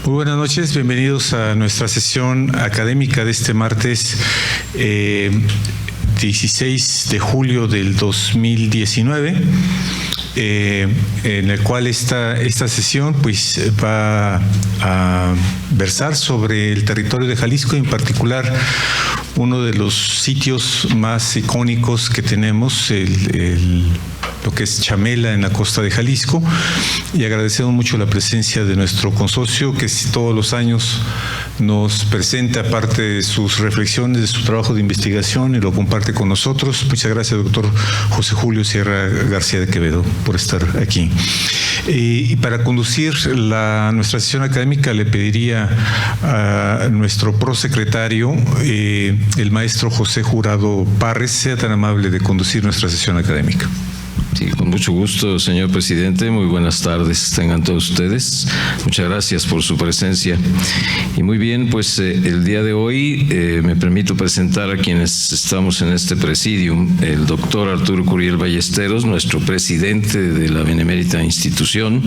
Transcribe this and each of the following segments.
Muy buenas noches, bienvenidos a nuestra sesión académica de este martes 16 de julio del 2019, en el cual esta sesión pues va a versar sobre el territorio de Jalisco, en particular uno de los sitios más icónicos que tenemos, lo que es Chamela en la costa de Jalisco, y agradecemos mucho la presencia de nuestro consorcio que todos los años nos presenta parte de sus reflexiones, de su trabajo de investigación y lo comparte con nosotros. Muchas gracias, doctor José Julio Sierra García de Quevedo, por estar aquí. Y para conducir nuestra sesión académica le pediría a nuestro prosecretario, el maestro José Jurado Parres, sea tan amable de conducir nuestra sesión académica. Sí, con mucho gusto, señor presidente. Muy buenas tardes tengan todos ustedes. Muchas gracias por su presencia. Y muy bien, pues el día de hoy me permito presentar a quienes estamos en este presidium. El doctor Arturo Curiel Ballesteros, nuestro presidente de la benemérita institución.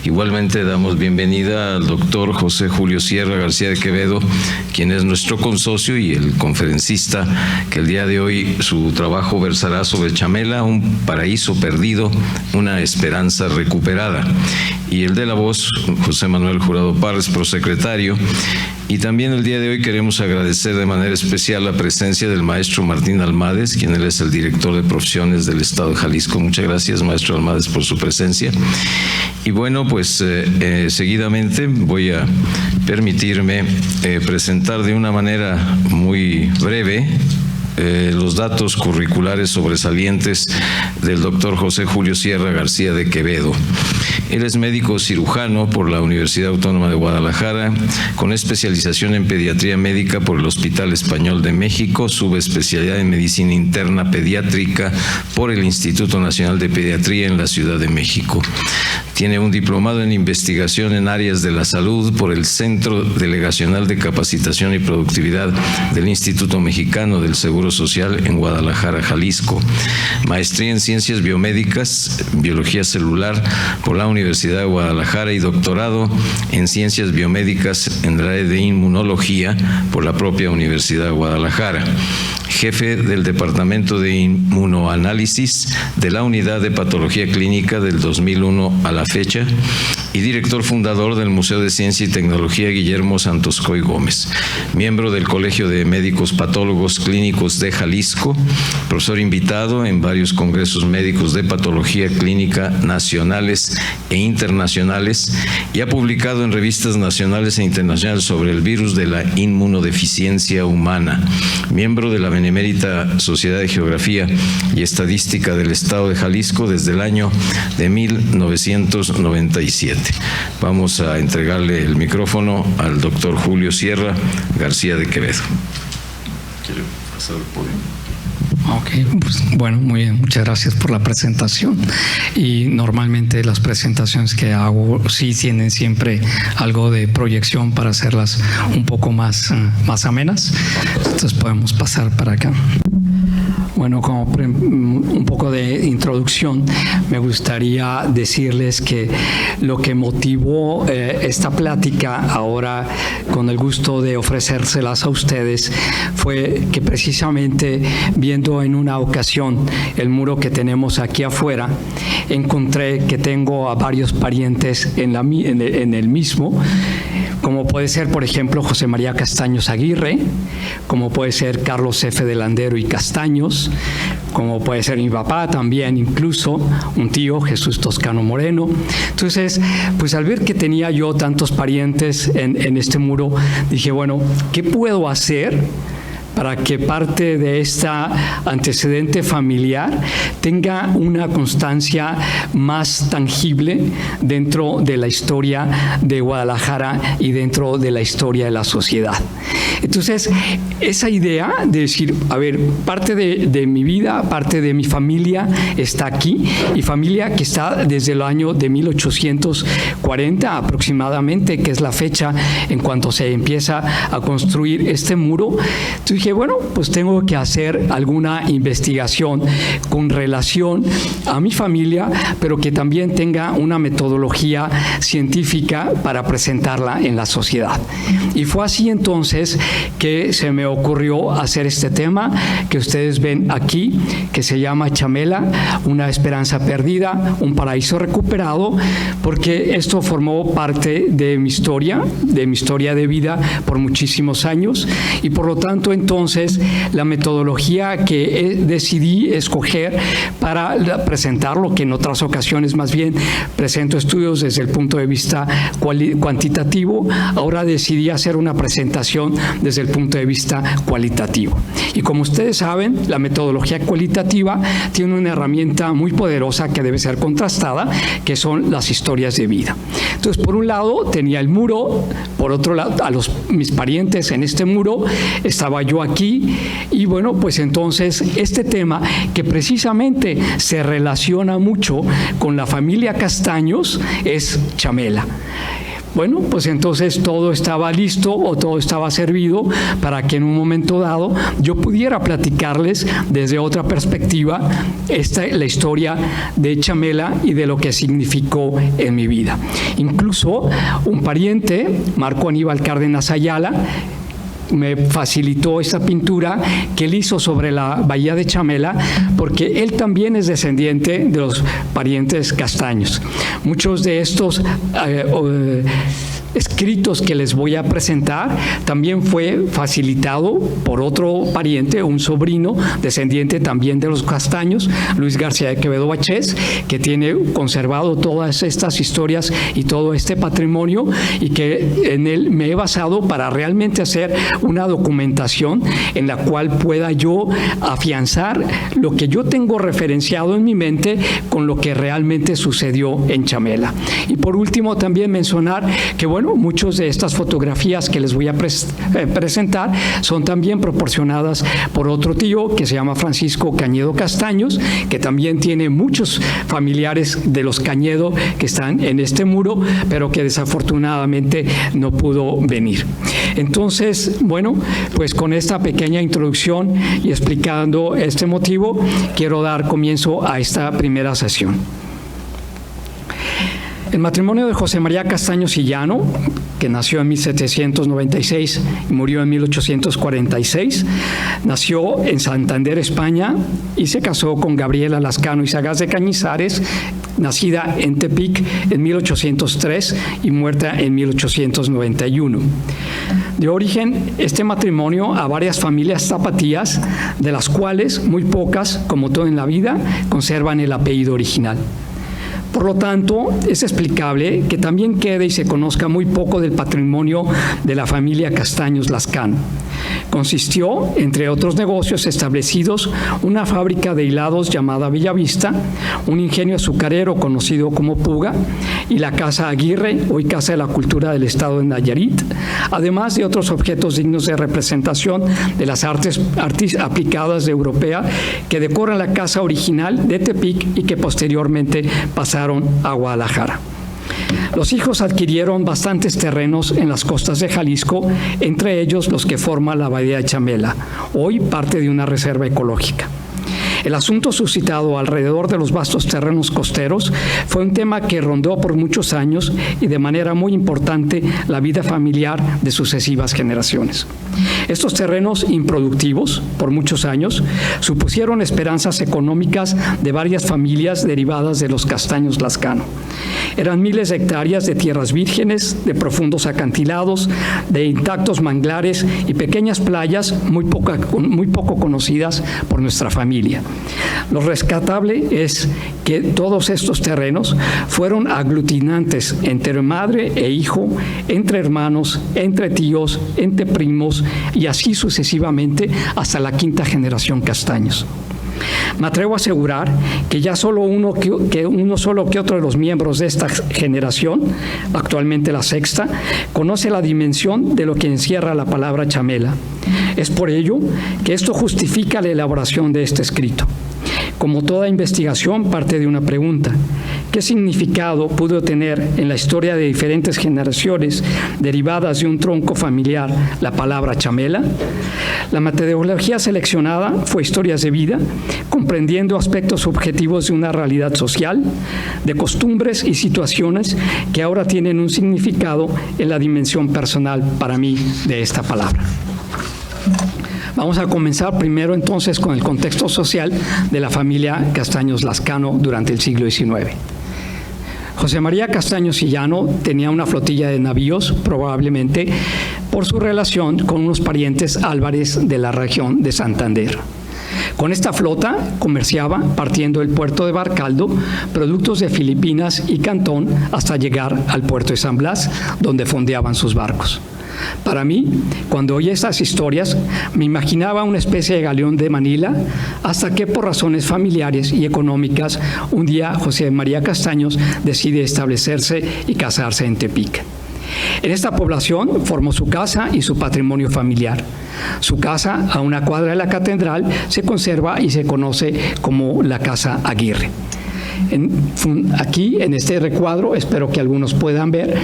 Igualmente damos bienvenida al doctor José Julio Sierra García de Quevedo, quien es nuestro consocio y el conferencista, que el día de hoy su trabajo versará sobre Chamela, un paraíso perdido, una esperanza recuperada. Y el de la voz, José Manuel Jurado Parres, prosecretario. Y también el día de hoy queremos agradecer de manera especial la presencia del maestro Martín Almades, quien él es el director de profesiones del Estado de Jalisco. Muchas gracias, maestro Almades, por su presencia. Y bueno, pues seguidamente voy a permitirme presentar de una manera muy breve los datos curriculares sobresalientes del doctor José Julio Sierra García de Quevedo. Él es médico cirujano por la Universidad Autónoma de Guadalajara, con especialización en pediatría médica por el Hospital Español de México, subespecialidad en medicina interna pediátrica por el Instituto Nacional de Pediatría en la Ciudad de México. Tiene un diplomado en investigación en áreas de la salud por el Centro Delegacional de Capacitación y Productividad del Instituto Mexicano del Seguro Social en Guadalajara, Jalisco. Maestría en Ciencias Biomédicas, Biología Celular por la Universidad de Guadalajara y doctorado en Ciencias Biomédicas en el área de Inmunología por la propia Universidad de Guadalajara. Jefe del Departamento de Inmunoanálisis de la Unidad de Patología Clínica del 2001 a la fecha y director fundador del Museo de Ciencia y Tecnología Guillermo Santos Coy Gómez. Miembro del Colegio de Médicos Patólogos Clínicos de Jalisco, profesor invitado en varios congresos médicos de patología clínica nacionales e internacionales y ha publicado en revistas nacionales e internacionales sobre el virus de la inmunodeficiencia humana. Miembro de la Benemérita Sociedad de Geografía y Estadística del Estado de Jalisco desde el año de 1997. Vamos a entregarle el micrófono al doctor Julio Sierra García de Quevedo. ¿Quiere pasar el podio? Ok, pues bueno, muy bien, muchas gracias por la presentación. Y normalmente las presentaciones que hago sí tienen siempre algo de proyección para hacerlas un poco más amenas. Entonces podemos pasar para acá. Bueno, como un poco de introducción, me gustaría decirles que lo que motivó esta plática, ahora con el gusto de ofrecérselas a ustedes, fue que precisamente viendo en una ocasión el muro que tenemos aquí afuera, encontré que tengo a varios parientes en el mismo, como puede ser, por ejemplo, José María Castaños Aguirre, como puede ser Carlos F. de Landero y Castaños, como puede ser mi papá también, incluso un tío, Jesús Toscano Moreno. Entonces, pues al ver que tenía yo tantos parientes en este muro, dije, bueno, ¿qué puedo hacer para que parte de esta antecedente familiar tenga una constancia más tangible dentro de la historia de Guadalajara y dentro de la historia de la sociedad? Entonces, esa idea de decir, a ver, parte de mi vida, parte de mi familia está aquí, y familia que está desde el año de 1840 aproximadamente, que es la fecha en cuanto se empieza a construir este muro. Entonces dije, bueno, pues tengo que hacer alguna investigación con relación a mi familia, pero que también tenga una metodología científica para presentarla en la sociedad. Y fue así entonces que se me ocurrió hacer este tema que ustedes ven aquí, que se llama Chamela, una esperanza perdida, un paraíso recuperado, porque esto formó parte de mi historia de vida por muchísimos años, y por lo tanto entonces la metodología que decidí escoger para presentarlo, que en otras ocasiones más bien presento estudios desde el punto de vista cuantitativo, ahora decidí hacer una presentación desde el punto de vista cualitativo. Y como ustedes saben, la metodología cualitativa tiene una herramienta muy poderosa que debe ser contrastada, que son las historias de vida. Entonces, por un lado tenía el muro, por otro lado mis parientes en este muro, estaba yo aquí, y bueno, pues entonces este tema que precisamente se relaciona mucho con la familia Castaños es Chamela. Bueno, pues entonces todo estaba listo o todo estaba servido para que en un momento dado yo pudiera platicarles desde otra perspectiva la historia de Chamela y de lo que significó en mi vida. Incluso un pariente, Marco Aníbal Cárdenas Ayala, me facilitó esta pintura que él hizo sobre la bahía de Chamela, porque él también es descendiente de los parientes Castaños. Muchos de estos escritos que les voy a presentar también fue facilitado por otro pariente, un sobrino descendiente también de los Castaños, Luis García de Quevedo Bachés, que tiene conservado todas estas historias y todo este patrimonio, y que en él me he basado para realmente hacer una documentación en la cual pueda yo afianzar lo que yo tengo referenciado en mi mente con lo que realmente sucedió en Chamela. Y por último también mencionar que bueno, muchas de estas fotografías que les voy a presentar son también proporcionadas por otro tío que se llama Francisco Cañedo Castaños, que también tiene muchos familiares de los Cañedo que están en este muro, pero que desafortunadamente no pudo venir. Entonces, bueno, pues con esta pequeña introducción y explicando este motivo, quiero dar comienzo a esta primera sesión. El matrimonio de José María Castaños y Llano, que nació en 1796 y murió en 1846, nació en Santander, España, y se casó con Gabriela Lascano y Sagaz de Cañizares, nacida en Tepic en 1803 y muerta en 1891. Dio origen este matrimonio a varias familias tapatías, de las cuales muy pocas, como todo en la vida, conservan el apellido original. Por lo tanto, es explicable que también quede y se conozca muy poco del patrimonio de la familia Castaños Lascano. Consistió, entre otros negocios establecidos, una fábrica de hilados llamada Bellavista, un ingenio azucarero conocido como Puga, y la Casa Aguirre, hoy Casa de la Cultura del Estado de Nayarit, además de otros objetos dignos de representación de las artes aplicadas de europea que decoran la casa original de Tepic y que posteriormente pasaron a Guadalajara. Los hijos adquirieron bastantes terrenos en las costas de Jalisco, entre ellos los que forman la bahía de Chamela, hoy parte de una reserva ecológica. El asunto suscitado alrededor de los vastos terrenos costeros fue un tema que rondó por muchos años y de manera muy importante la vida familiar de sucesivas generaciones. Estos terrenos improductivos, por muchos años, supusieron esperanzas económicas de varias familias derivadas de los Castaños Lascano. Eran miles de hectáreas de tierras vírgenes, de profundos acantilados, de intactos manglares y pequeñas playas muy poco conocidas por nuestra familia. Lo rescatable es que todos estos terrenos fueron aglutinantes entre madre e hijo, entre hermanos, entre tíos, entre primos y así sucesivamente hasta la quinta generación Castaños. Me atrevo a asegurar que ya uno solo que otro de los miembros de esta generación, actualmente la sexta, conoce la dimensión de lo que encierra la palabra Chamela. Es por ello que esto justifica la elaboración de este escrito. Como toda investigación parte de una pregunta: ¿Qué significado pudo tener en la historia de diferentes generaciones derivadas de un tronco familiar la palabra chamela? La metodología seleccionada fue historias de vida, comprendiendo aspectos objetivos de una realidad social, de costumbres y situaciones que ahora tienen un significado en la dimensión personal para mí de esta palabra. Vamos a comenzar primero entonces con el contexto social de la familia Castaños Lascano durante el siglo XIX. José María Castaños y Llano tenía una flotilla de navíos, probablemente por su relación con unos parientes Álvarez de la región de Santander. Con esta flota comerciaba, partiendo del puerto de Baracaldo, productos de Filipinas y Cantón hasta llegar al puerto de San Blas, donde fondeaban sus barcos. Para mí, cuando oí estas historias, me imaginaba una especie de galeón de Manila, hasta que por razones familiares y económicas, un día José María Castaños decide establecerse y casarse en Tepic. En esta población formó su casa y su patrimonio familiar. Su casa, a una cuadra de la catedral, se conserva y se conoce como la Casa Aguirre. Aquí, en este recuadro, espero que algunos puedan ver,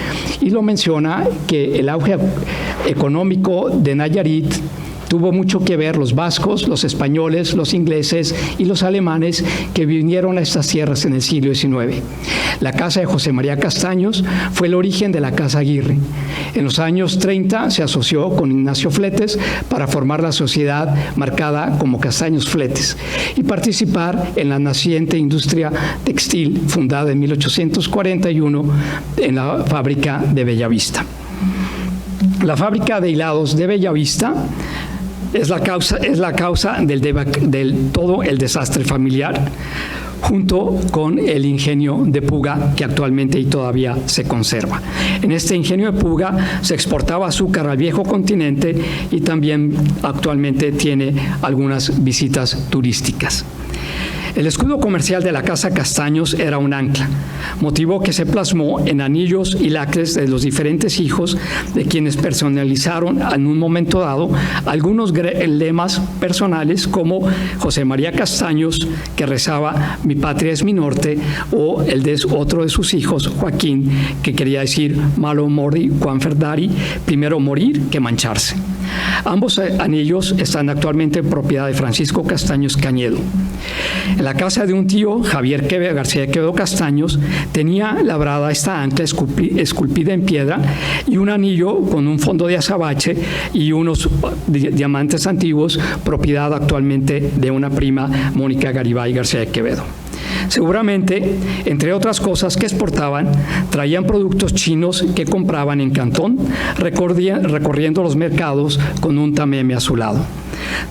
y lo menciona que el auge económico de Nayarit tuvo mucho que ver los vascos, los españoles, los ingleses y los alemanes que vinieron a estas tierras en el siglo XIX. La casa de José María Castaños fue el origen de la Casa Aguirre. En los años 30 se asoció con Ignacio Fletes para formar la sociedad marcada como Castaños Fletes y participar en la naciente industria textil fundada en 1841 en la fábrica de Bellavista. La fábrica de hilados de Bellavista es la causa del todo el desastre familiar, junto con el ingenio de Puga, que actualmente y todavía se conserva. En este ingenio de Puga se exportaba azúcar al viejo continente y también actualmente tiene algunas visitas turísticas. El escudo comercial de la Casa Castaños era un ancla, motivo que se plasmó en anillos y lacres de los diferentes hijos de quienes personalizaron en un momento dado algunos lemas personales como José María Castaños, que rezaba "Mi patria es mi norte", o el de otro de sus hijos, Joaquín, que quería decir "Malo mori Juan Ferdari", primero morir que mancharse. Ambos anillos están actualmente en propiedad de Francisco Castaños Cañedo. En la casa de un tío, Javier García de Quevedo Castaños, tenía labrada esta ancla esculpida en piedra y un anillo con un fondo de azabache y unos diamantes antiguos, propiedad actualmente de una prima, Mónica Garibay García de Quevedo. Seguramente, entre otras cosas que exportaban, traían productos chinos que compraban en Cantón, recorriendo los mercados con un tameme a su lado.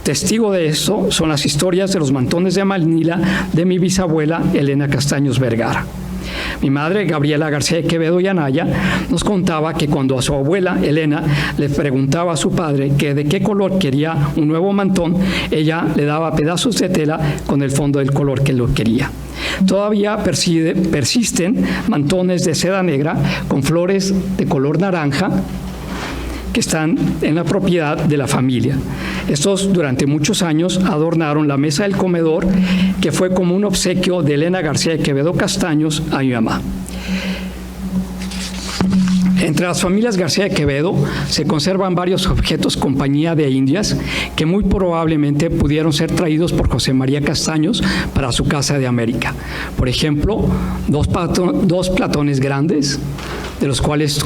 Testigo de esto son las historias de los mantones de Manila de mi bisabuela Elena Castaños Vergara. Mi madre, Gabriela García de Quevedo y Anaya, nos contaba que cuando a su abuela, Elena, le preguntaba a su padre que de qué color quería un nuevo mantón, ella le daba pedazos de tela con el fondo del color que lo quería. Todavía persisten mantones de seda negra con flores de color naranja que están en la propiedad de la familia. Estos durante muchos años adornaron la mesa del comedor, que fue como un obsequio de Elena García de Quevedo Castaños a mi mamá. Entre las familias García de Quevedo se conservan varios objetos compañía de Indias que muy probablemente pudieron ser traídos por José María Castaños para su casa de América. Por ejemplo, dos platones grandes, de los cuales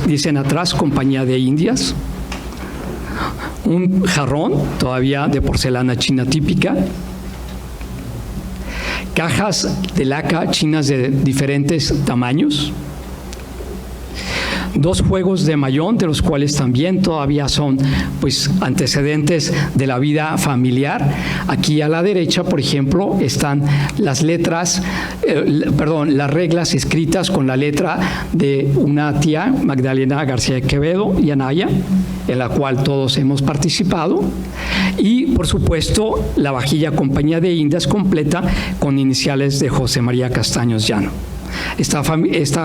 dicen atrás compañía de Indias, un jarrón todavía de porcelana china típica, cajas de laca chinas de diferentes tamaños, dos juegos de mayón, de los cuales también todavía son antecedentes de la vida familiar. Aquí a la derecha, por ejemplo, están las las reglas escritas con la letra de una tía, Magdalena García de Quevedo y Anaya, en la cual todos hemos participado, y por supuesto la vajilla compañía de Indias completa con iniciales de José María Castaños Llano. Esta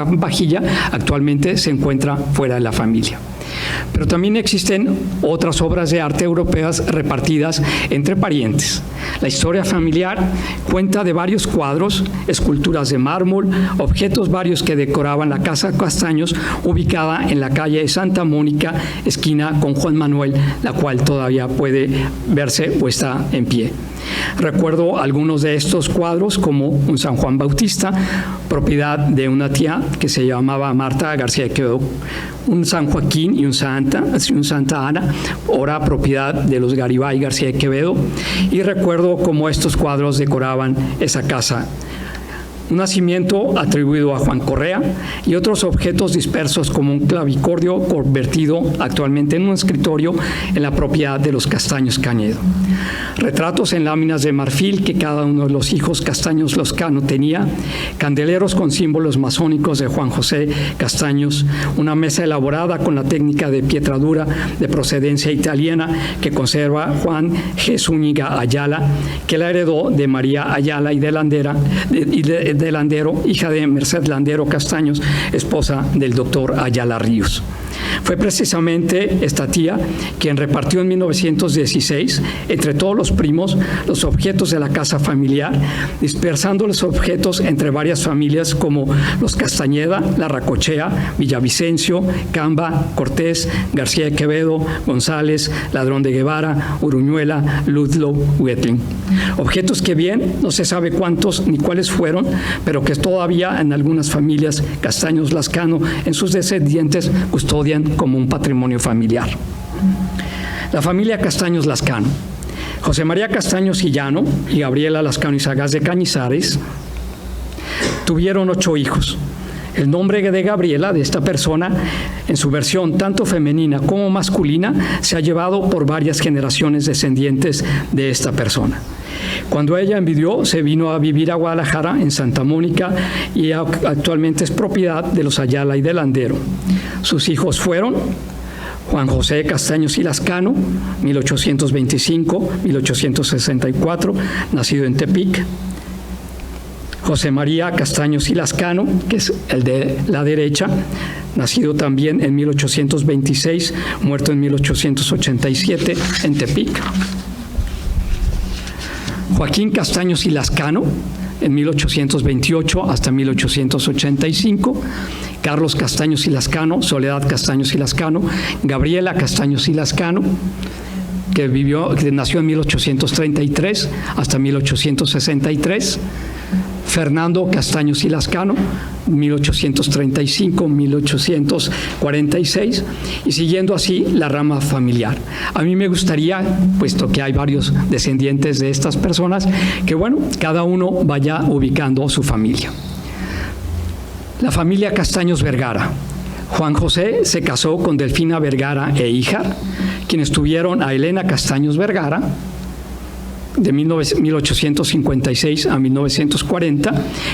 vajilla actualmente se encuentra fuera de la familia. Pero también existen otras obras de arte europeas repartidas entre parientes. La historia familiar cuenta de varios cuadros, esculturas de mármol, objetos varios que decoraban la Casa Castaños, ubicada en la calle de Santa Mónica, esquina con Juan Manuel, la cual todavía puede verse o está en pie. Recuerdo algunos de estos cuadros, como un San Juan Bautista, propiedad de una tía que se llamaba Marta García de Quevedo, un San Joaquín y un Santa Ana, ahora propiedad de los Garibay García de Quevedo, y recuerdo cómo estos cuadros decoraban esa casa. Un nacimiento atribuido a Juan Correa y otros objetos dispersos como un clavicordio convertido actualmente en un escritorio en la propiedad de los Castaños Cañedo. Retratos en láminas de marfil que cada uno de los hijos Castaños Loscano tenía, candeleros con símbolos masónicos de Juan José Castaños, una mesa elaborada con la técnica de pietradura de procedencia italiana que conserva Juan G. Zúñiga Ayala, que la heredó de María Ayala y de Landero, hija de Merced Landero Castaños, esposa del doctor Ayala Ríos. Fue precisamente esta tía quien repartió en 1916 entre todos los primos los objetos de la casa familiar, dispersando los objetos entre varias familias como los Castañeda, Larracochea, Villavicencio, Camba, Cortés, García de Quevedo, González, Ladrón de Guevara, Uruñuela, Ludlow, Wetling. Objetos que bien no se sabe cuántos ni cuáles fueron, pero que todavía en algunas familias Castaños Lascano en sus descendientes custodian como un patrimonio familiar. La familia Castaños Lascano. José María Castaños Illano y Gabriela Lascano y Sagaz de Cañizares tuvieron 8 hijos. El nombre de Gabriela, de esta persona, en su versión tanto femenina como masculina, se ha llevado por varias generaciones descendientes de esta persona. Cuando ella envidió, se vino a vivir a Guadalajara, en Santa Mónica, y actualmente es propiedad de los Ayala y de Landero. Sus hijos fueron Juan José Castaños y Lascano, 1825-1864, nacido en Tepic. José María Castaños y Lascano, que es el de la derecha, nacido también en 1826, muerto en 1887 en Tepic. Joaquín Castaños y Lascano, en 1828 hasta 1885, Carlos Castaños y Lascano, Soledad Castaños y Lascano, Gabriela Castaños y Lascano, que nació en 1833 hasta 1863, Fernando Castaños y Lascano, 1835-1846, y siguiendo así la rama familiar. A mí me gustaría, puesto que hay varios descendientes de estas personas, que bueno, cada uno vaya ubicando su familia. La familia Castaños Vergara. Juan José se casó con Delfina Vergara e Híjar, quienes tuvieron a Elena Castaños Vergara, de 1856 a 1940,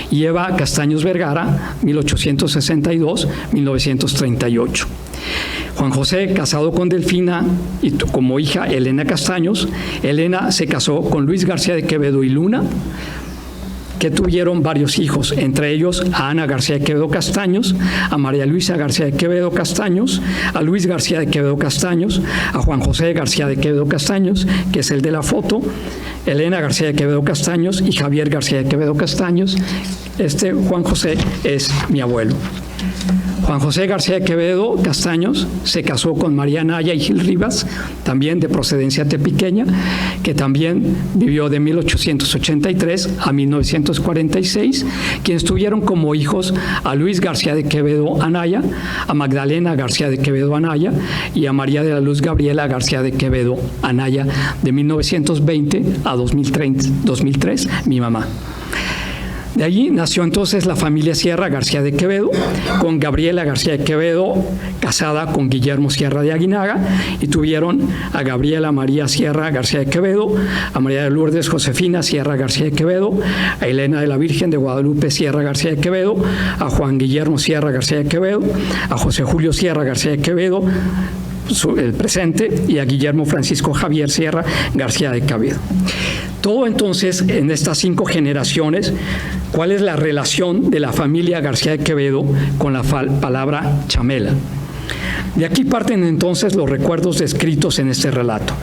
y Eva Castaños Vergara, 1862-1938. Juan José, casado con Delfina y como hija Elena Castaños, Elena se casó con Luis García de Quevedo y Luna, que tuvieron varios hijos, entre ellos a Ana García de Quevedo Castaños, a María Luisa García de Quevedo Castaños, a Luis García de Quevedo Castaños, a Juan José García de Quevedo Castaños, que es el de la foto, Elena García de Quevedo Castaños y Javier García de Quevedo Castaños. Este Juan José es mi abuelo. Juan José García de Quevedo Castaños se casó con María Naya y Gil Rivas, también de procedencia tepiqueña, que también vivió de 1883 a 1946, quienes tuvieron como hijos a Luis García de Quevedo Anaya, a Magdalena García de Quevedo Anaya y a María de la Luz Gabriela García de Quevedo Anaya, de 1920 a 2003, mi mamá. De allí nació entonces la familia Sierra García de Quevedo, con Gabriela García de Quevedo, casada con Guillermo Sierra de Aguinaga, y tuvieron a Gabriela María Sierra García de Quevedo, a María de Lourdes Josefina Sierra García de Quevedo, a Elena de la Virgen de Guadalupe Sierra García de Quevedo, a Juan Guillermo Sierra García de Quevedo, a José Julio Sierra García de Quevedo, el presente, y a Guillermo Francisco Javier Sierra García de Quevedo. Todo entonces en estas 5 generaciones, ¿cuál es la relación de la familia García de Quevedo con la palabra chamela? De aquí parten entonces los recuerdos descritos en este relato.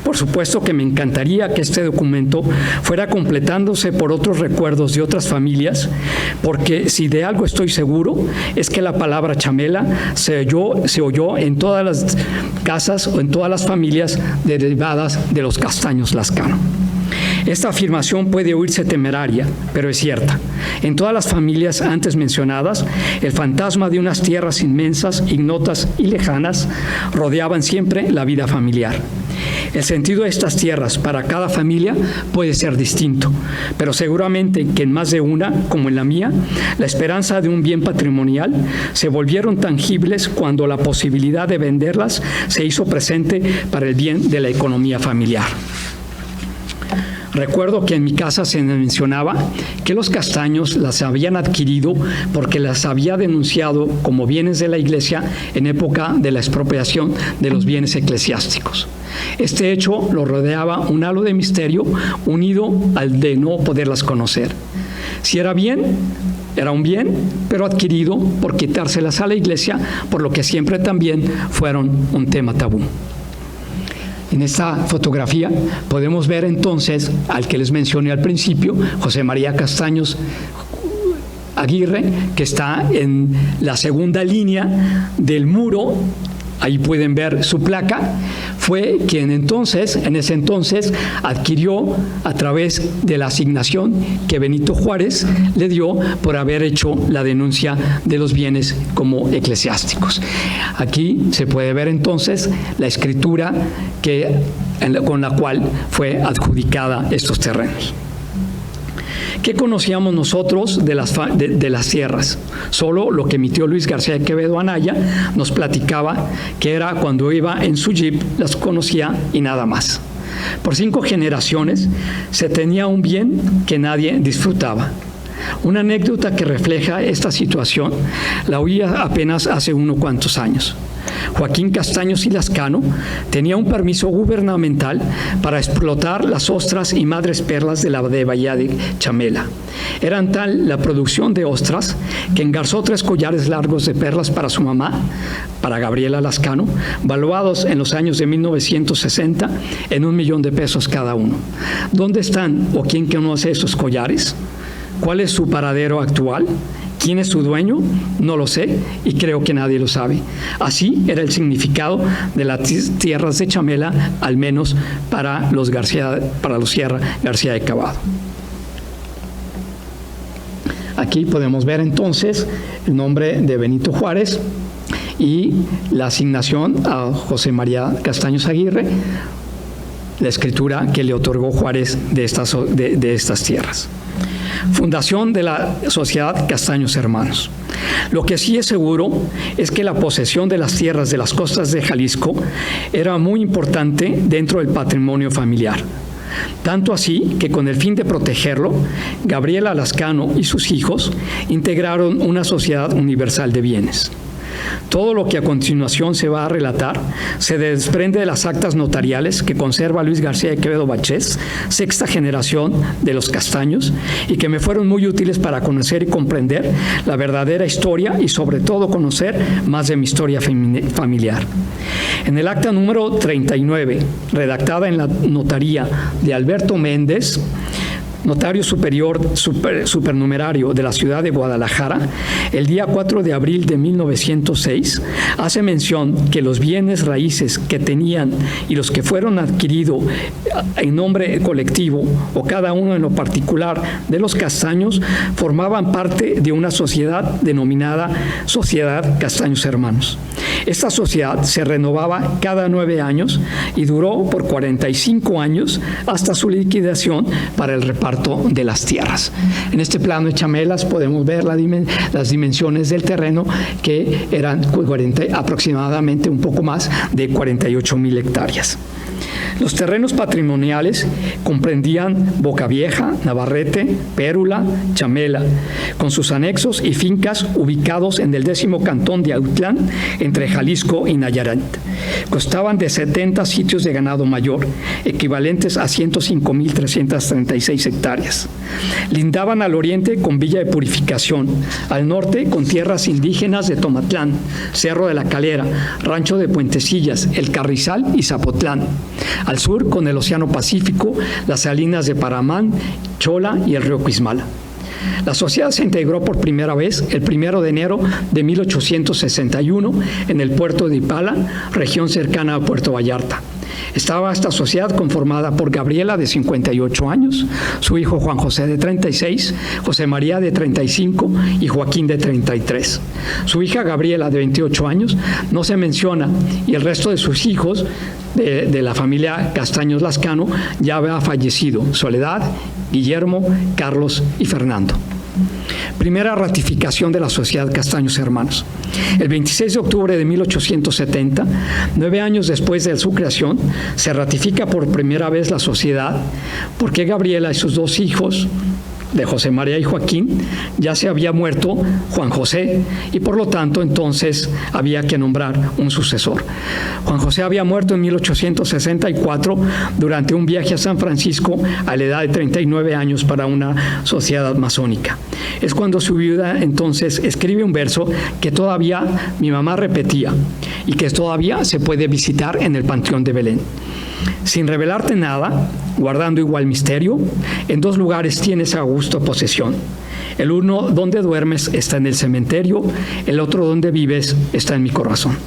Por supuesto que me encantaría que este documento fuera completándose por otros recuerdos de otras familias, porque si de algo estoy seguro es que la palabra chamela se oyó en todas las casas o en todas las familias derivadas de los Castaños Lascano. Esta afirmación puede oírse temeraria, pero es cierta. En todas las familias antes mencionadas, el fantasma de unas tierras inmensas, ignotas y lejanas rodeaban siempre la vida familiar. El sentido de estas tierras para cada familia puede ser distinto, pero seguramente que en más de una, como en la mía, la esperanza de un bien patrimonial se volvieron tangibles cuando la posibilidad de venderlas se hizo presente para el bien de la economía familiar. Recuerdo que en mi casa se mencionaba que los Castaños las habían adquirido porque las había denunciado como bienes de la Iglesia en época de la expropiación de los bienes eclesiásticos. Este hecho lo rodeaba un halo de misterio unido al de no poderlas conocer. Si era bien, era un bien, pero adquirido por quitárselas a la Iglesia, por lo que siempre también fueron un tema tabú. En esta fotografía podemos ver entonces al que les mencioné al principio, José María Castaños Aguirre, que está en la segunda línea del muro. Ahí pueden ver su placa. Fue quien en ese entonces adquirió a través de la asignación que Benito Juárez le dio por haber hecho la denuncia de los bienes como eclesiásticos. Aquí se puede ver entonces la escritura con la cual fue adjudicada estos terrenos. ¿Qué conocíamos nosotros de las tierras? Solo lo que mi tío Luis García de Quevedo Anaya nos platicaba, que era cuando iba en su jeep, las conocía y nada más. Por 5 generaciones se tenía un bien que nadie disfrutaba. Una anécdota que refleja esta situación la oí apenas hace unos cuantos años. Joaquín Castaños y Lascano tenía un permiso gubernamental para explotar las ostras y madres perlas de la bahía de Chamela. Eran tal la producción de ostras que engarzó 3 collares largos de perlas para su mamá, para Gabriela Lascano, valuados en los años de 1960 en $1 millón cada uno. ¿Dónde están o quién conoce esos collares? ¿Cuál es su paradero actual? ¿Quién es su dueño? No lo sé y creo que nadie lo sabe. Así era el significado de las tierras de Chamela, al menos para los Sierra García de Cabado. Aquí podemos ver entonces el nombre de Benito Juárez y la asignación a José María Castaños Aguirre, la escritura que le otorgó Juárez de estas tierras. Fundación de la Sociedad Castaños Hermanos. Lo que sí es seguro es que la posesión de las tierras de las costas de Jalisco era muy importante dentro del patrimonio familiar. Tanto así que con el fin de protegerlo, Gabriela Lascano y sus hijos integraron una sociedad universal de bienes. Todo lo que a continuación se va a relatar se desprende de las actas notariales que conserva Luis García de Quevedo Bachés, 6ª generación de los Castaños, y que me fueron muy útiles para conocer y comprender la verdadera historia y sobre todo conocer más de mi historia familiar. En el acta número 39, redactada en la notaría de Alberto Méndez, notario superior supernumerario de la ciudad de Guadalajara, el día 4 de abril de 1906, hace mención que los bienes raíces que tenían y los que fueron adquiridos en nombre colectivo o cada uno en lo particular de los Castaños formaban parte de una sociedad denominada Sociedad Castaños Hermanos. Esta sociedad se renovaba cada 9 años y duró por 45 años hasta su liquidación para el reparto de las tierras. En este plano de Chamelas podemos ver las dimensiones del terreno, que eran aproximadamente un poco más de 48,000 hectáreas. Los terrenos patrimoniales comprendían Bocavieja, Navarrete, Pérula, Chamela, con sus anexos y fincas ubicados en el 10º cantón de Autlán, entre Jalisco y Nayarit. Constaban de 70 sitios de ganado mayor, equivalentes a 105.336 hectáreas. Lindaban al oriente con Villa de Purificación, al norte con tierras indígenas de Tomatlán, Cerro de la Calera, Rancho de Puentecillas, El Carrizal y Zapotlán. Al sur con el Océano Pacífico, las salinas de Paramán, Chola y el río Cuizmala. La sociedad se integró por primera vez el 1 de enero de 1861 en el puerto de Ipala, región cercana a Puerto Vallarta. Estaba esta sociedad conformada por Gabriela, de 58 años, su hijo Juan José, de 36, José María, de 35 y Joaquín, de 33. Su hija Gabriela, de 28 años, no se menciona, y el resto de sus hijos de la familia Castaños Lascano ya había fallecido: Soledad, Guillermo, Carlos y Fernando. Primera ratificación de la Sociedad Castaños Hermanos. El 26 de octubre de 1870, 9 años después de su creación, se ratifica por primera vez la sociedad, porque Gabriela y sus 2 hijos, de José María y Joaquín, ya se había muerto Juan José, y por lo tanto entonces había que nombrar un sucesor. Juan José había muerto en 1864 durante un viaje a San Francisco a la edad de 39 años para una sociedad masónica. Es cuando su viuda entonces escribe un verso que todavía mi mamá repetía y que todavía se puede visitar en el Panteón de Belén. Sin revelarte nada, guardando igual misterio, en 2 lugares tienes a gusto posesión. El uno donde duermes está en el cementerio, el otro donde vives está en mi corazón.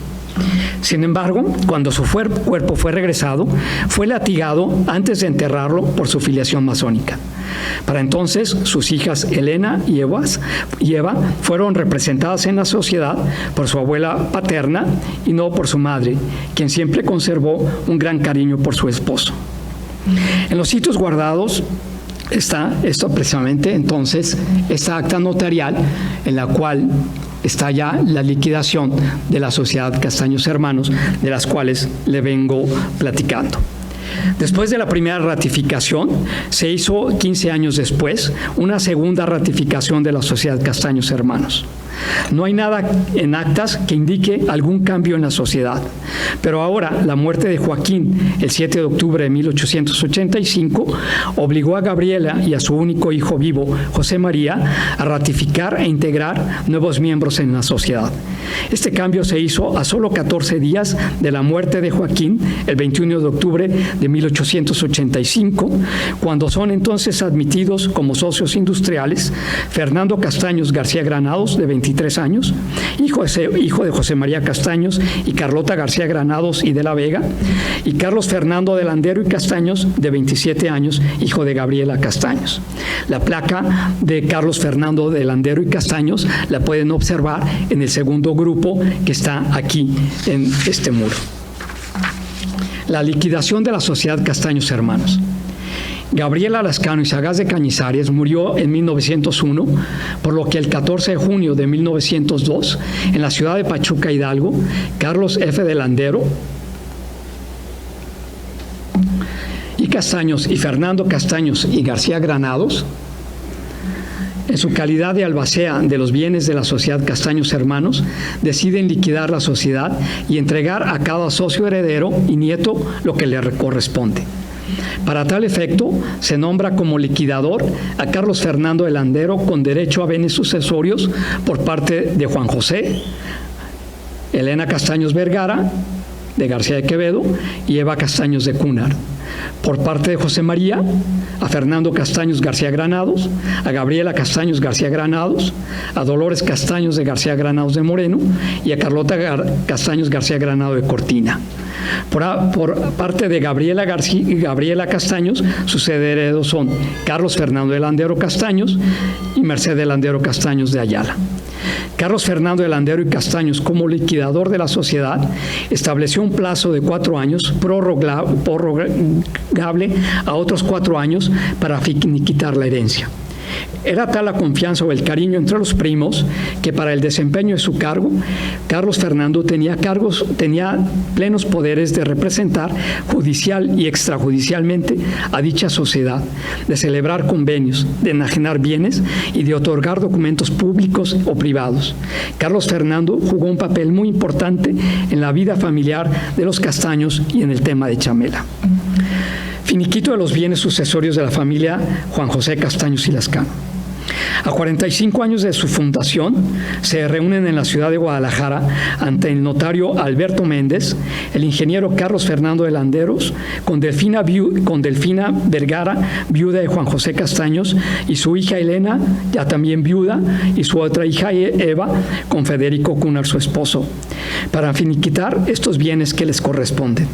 Sin embargo, cuando su cuerpo fue regresado, fue latigado antes de enterrarlo por su filiación masónica. Para entonces, sus hijas Elena y Eva fueron representadas en la sociedad por su abuela paterna y no por su madre, quien siempre conservó un gran cariño por su esposo. En los sitios guardados está esto precisamente, entonces, esta acta notarial en la cual está ya la liquidación de la Sociedad Castaños Hermanos, de las cuales le vengo platicando. Después de la primera ratificación, se hizo 15 años después una segunda ratificación de la Sociedad Castaños Hermanos. No hay nada en actas que indique algún cambio en la sociedad, pero ahora la muerte de Joaquín el 7 de octubre de 1885 obligó a Gabriela y a su único hijo vivo, José María, a ratificar e integrar nuevos miembros en la sociedad. Este cambio se hizo a solo 14 días de la muerte de Joaquín, el 21 de octubre de 1885, cuando son entonces admitidos como socios industriales Fernando Castaños García Granados, de 23 años, hijo de José María Castaños y Carlota García Granados y de la Vega, y Carlos Fernando de Landero y Castaños, de 27 años, hijo de Gabriela Castaños. La placa de Carlos Fernando de Landero y Castaños la pueden observar en el segundo grupo que está aquí en este muro. La liquidación de la Sociedad Castaños Hermanos. Gabriela Lascano y Sagaz de Cañizares murió en 1901, por lo que el 14 de junio de 1902, en la ciudad de Pachuca, Hidalgo, Carlos F. de Landero y Castaños y Fernando Castaños y García Granados, en su calidad de albacea de los bienes de la Sociedad Castaños Hermanos, deciden liquidar la sociedad y entregar a cada socio heredero y nieto lo que le corresponde. Para tal efecto, se nombra como liquidador a Carlos Fernando de Landero con derecho a bienes sucesorios por parte de Juan José, Elena Castaños Vergara, de García de Quevedo, y Eva Castaños de Cunard. Por parte de José María, a Fernando Castaños García Granados, a Gabriela Castaños García Granados, a Dolores Castaños de García Granados de Moreno y a Carlota Castaños García Granado de Cortina. Por parte de Gabriela Castaños, sus herederos son Carlos Fernando de Landero Castaños y Merced de Landero Castaños de Ayala. Carlos Fernando de Landero y Castaños, como liquidador de la sociedad, estableció un plazo de 4 años, prorrogable a otros 4 años, para finiquitar la herencia. Era tal la confianza o el cariño entre los primos que para el desempeño de su cargo, Carlos Fernando tenía plenos poderes de representar judicial y extrajudicialmente a dicha sociedad, de celebrar convenios, de enajenar bienes y de otorgar documentos públicos o privados. Carlos Fernando jugó un papel muy importante en la vida familiar de los Castaños y en el tema de Chamela. Finiquito de los bienes sucesorios de la familia Juan José Castaños y Lascano. A 45 años de su fundación, se reúnen en la ciudad de Guadalajara ante el notario Alberto Méndez, el ingeniero Carlos Fernando de Landeros, con Delfina Vergara, viuda de Juan José Castaños, y su hija Elena, ya también viuda, y su otra hija Eva, con Federico Cunhar, su esposo, para finiquitar estos bienes que les corresponden.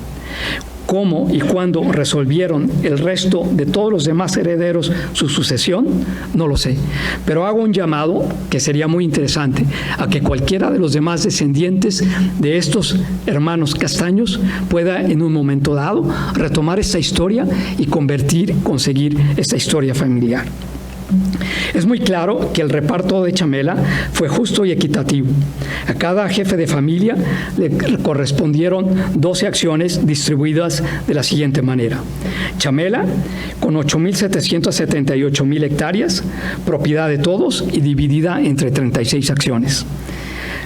Cómo y cuándo resolvieron el resto de todos los demás herederos su sucesión, no lo sé, pero hago un llamado que sería muy interesante a que cualquiera de los demás descendientes de estos hermanos Castaños pueda en un momento dado retomar esta historia y conseguir esta historia familiar. Es muy claro que el reparto de Chamela fue justo y equitativo. A cada jefe de familia le correspondieron 12 acciones distribuidas de la siguiente manera. Chamela, con 8.778.000 hectáreas, propiedad de todos y dividida entre 36 acciones.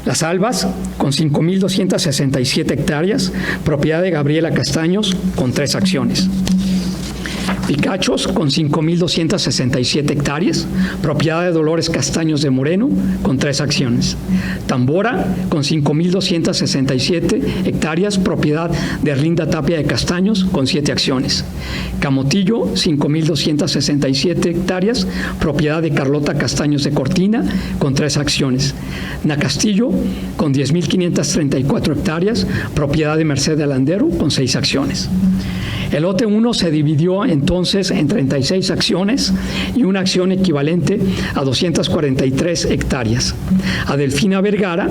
Las Albas, con 5.267 hectáreas, propiedad de Gabriela Castaños, con 3 acciones. Picachos, con 5.267 hectáreas, propiedad de Dolores Castaños de Moreno, con 3 acciones. Tambora, con 5.267 hectáreas, propiedad de Erlinda Tapia de Castaños, con 7 acciones. Camotillo, 5.267 hectáreas, propiedad de Carlota Castaños de Cortina, con 3 acciones. Nacastillo, con 10.534 hectáreas, propiedad de Merced de Landero, con 6 acciones. El lote 1 se dividió entonces en 36 acciones y una acción equivalente a 243 hectáreas. A Delfina Vergara,